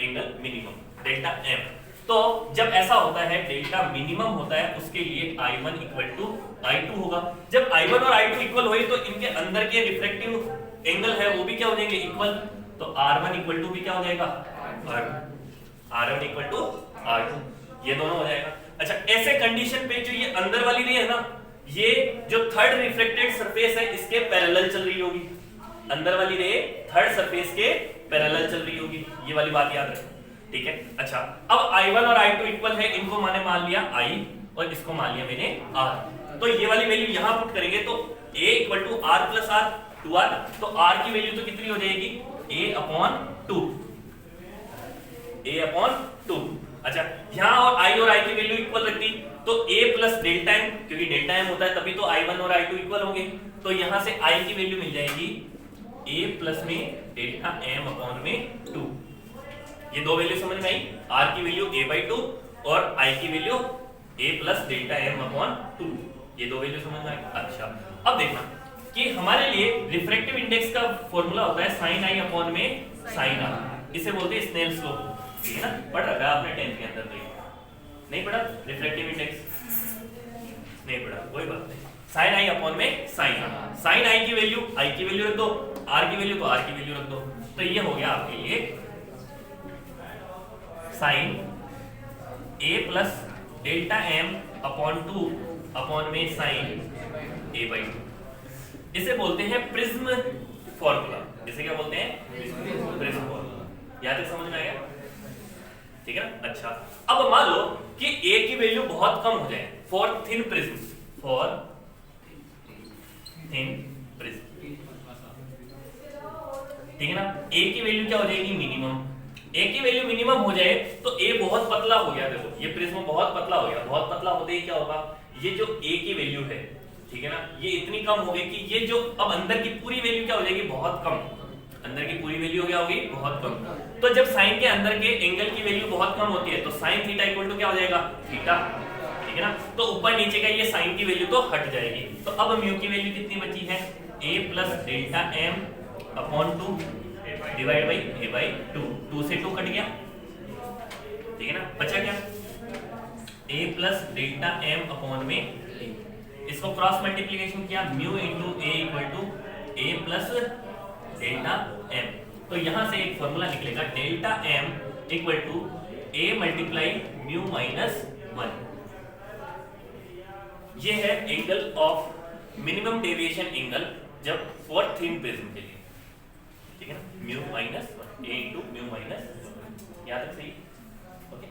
angle minimum, delta m। तो जब ऐसा होता है, डेल्टा मिनिमम होता है, उसके लिए I1 इक्वल टू I2 होगा। जब I1 और I2 इक्वल हुए तो इनके अंदर के रिफ्लेक्टिव एंगल है वो भी क्या हो जाएंगे, इक्वल। तो R1 इक्वल टू भी क्या हो जाएगा, R1 इक्वल टू R2, ये दोनों हो जाएगा। अच्छा, ऐसे कंडीशन पे जो ये अंदर वाली रे है ना, ये जो थर्ड रिफ्लेक्टेड सरफेस है इसके पैरेलल चल रही होगी, अंदर वाली रे थर्ड सरफेस के पैरेलल चल रही होगी, ये वाली बात याद रखो, ठीक है। अच्छा, अब I1 और I2 इक्वल है, इनको मैंने मान लिया I और इसको मान लिया मैंने R। तो ये वाली वैल्यू यहां पुट करेंगे तो A equal to R plus R, 2r, तो r की वैल्यू तो कितनी हो जाएगी a/2, a/2। अच्छा, यहाँ और i की वैल्यू इक्वल रख दी, तो a प्लस डेल्टा m, क्योंकि डेल्टा m होता है तभी तो i1 और i2 इक्वल होंगे, तो यहाँ से i की वैल्यू मिल जाएगी a प्लस में डेल्टा m/2। ये दो वैल्यू समझ में आई, r की वैल्यू a/2 और i की value a plus delta m/2, ये दो वैल्यू समझ में आई। अच्छा, अब देखना कि हमारे लिए रिफ्रैक्टिव इंडेक्स का फॉर्मूला होता है sin i अपॉन में sin r, इसे बोलते हैं स्नेल्स लॉ, ठीक है ना, पढ़ रखा है आपने 10th के अंदर, तो नहीं पढ़ा रिफ्रैक्टिव इंडेक्स, नहीं पढ़ा, कोई बात नहीं। sin i अपॉन में sin r, sin i की वैल्यू रख दो, r की वैल्यू तो r की वैल्यू रख दो, तो ये हो गया आपके लिए sin a plus delta m/2 upon में sin a/2, इसे बोलते हैं प्रिज्म फॉर्मूला। इसे क्या बोलते हैं? Prism formula. यहाँ तक समझ में आया? ठीक है ना? अच्छा, अब मान लो कि a की वैल्यू बहुत कम हो जाए फॉर थिन प्रिज्म, ठीक है ना, a की वैल्यू क्या हो जाएगी मिनिमम, a की वैल्यू मिनिमम हो जाए तो a बहुत पतला हो गया, देखो ये प्रिज्म बहुत पतला हो गया, बहुत पतला होते ही क्या होगा, ये जो a की वैल्यू है, ठीक है ना, ये इतनी कम हो गई कि ये जो अब अंदर की पूरी वैल्यू क्या हो जाएगी, बहुत कम, अंदर की पूरी वैल्यू क्या होगी, बहुत कम। तो जब साइन के अंदर के एंगल की वैल्यू बहुत कम होती है तो sin थीटा इक्वल टू क्या हो जाएगा, थीटा, ठीक है ना, तो ऊपर नीचे का ये साइन की वैल्यू तो हट जाएगी। तो अब म्यू की वैल्यू कितनी बची है, a plus delta m/2 divide by a/2, 2 से 2 कट गया, ठीक है ना, बचा क्या, a प्लस डेल्टा m/, इसको क्रॉस मल्टीप्लिकेशन किया, mu into a equal to a plus delta m, तो यहां से एक फॉर्मूला निकलेगा delta m equal to a multiply mu minus 1। ये है angle of minimum deviation angle जब फॉर थिन प्रिज्म के लिए, ठीक है ना, mu minus 1, a into mu minus 1, याद है? सही, ओके।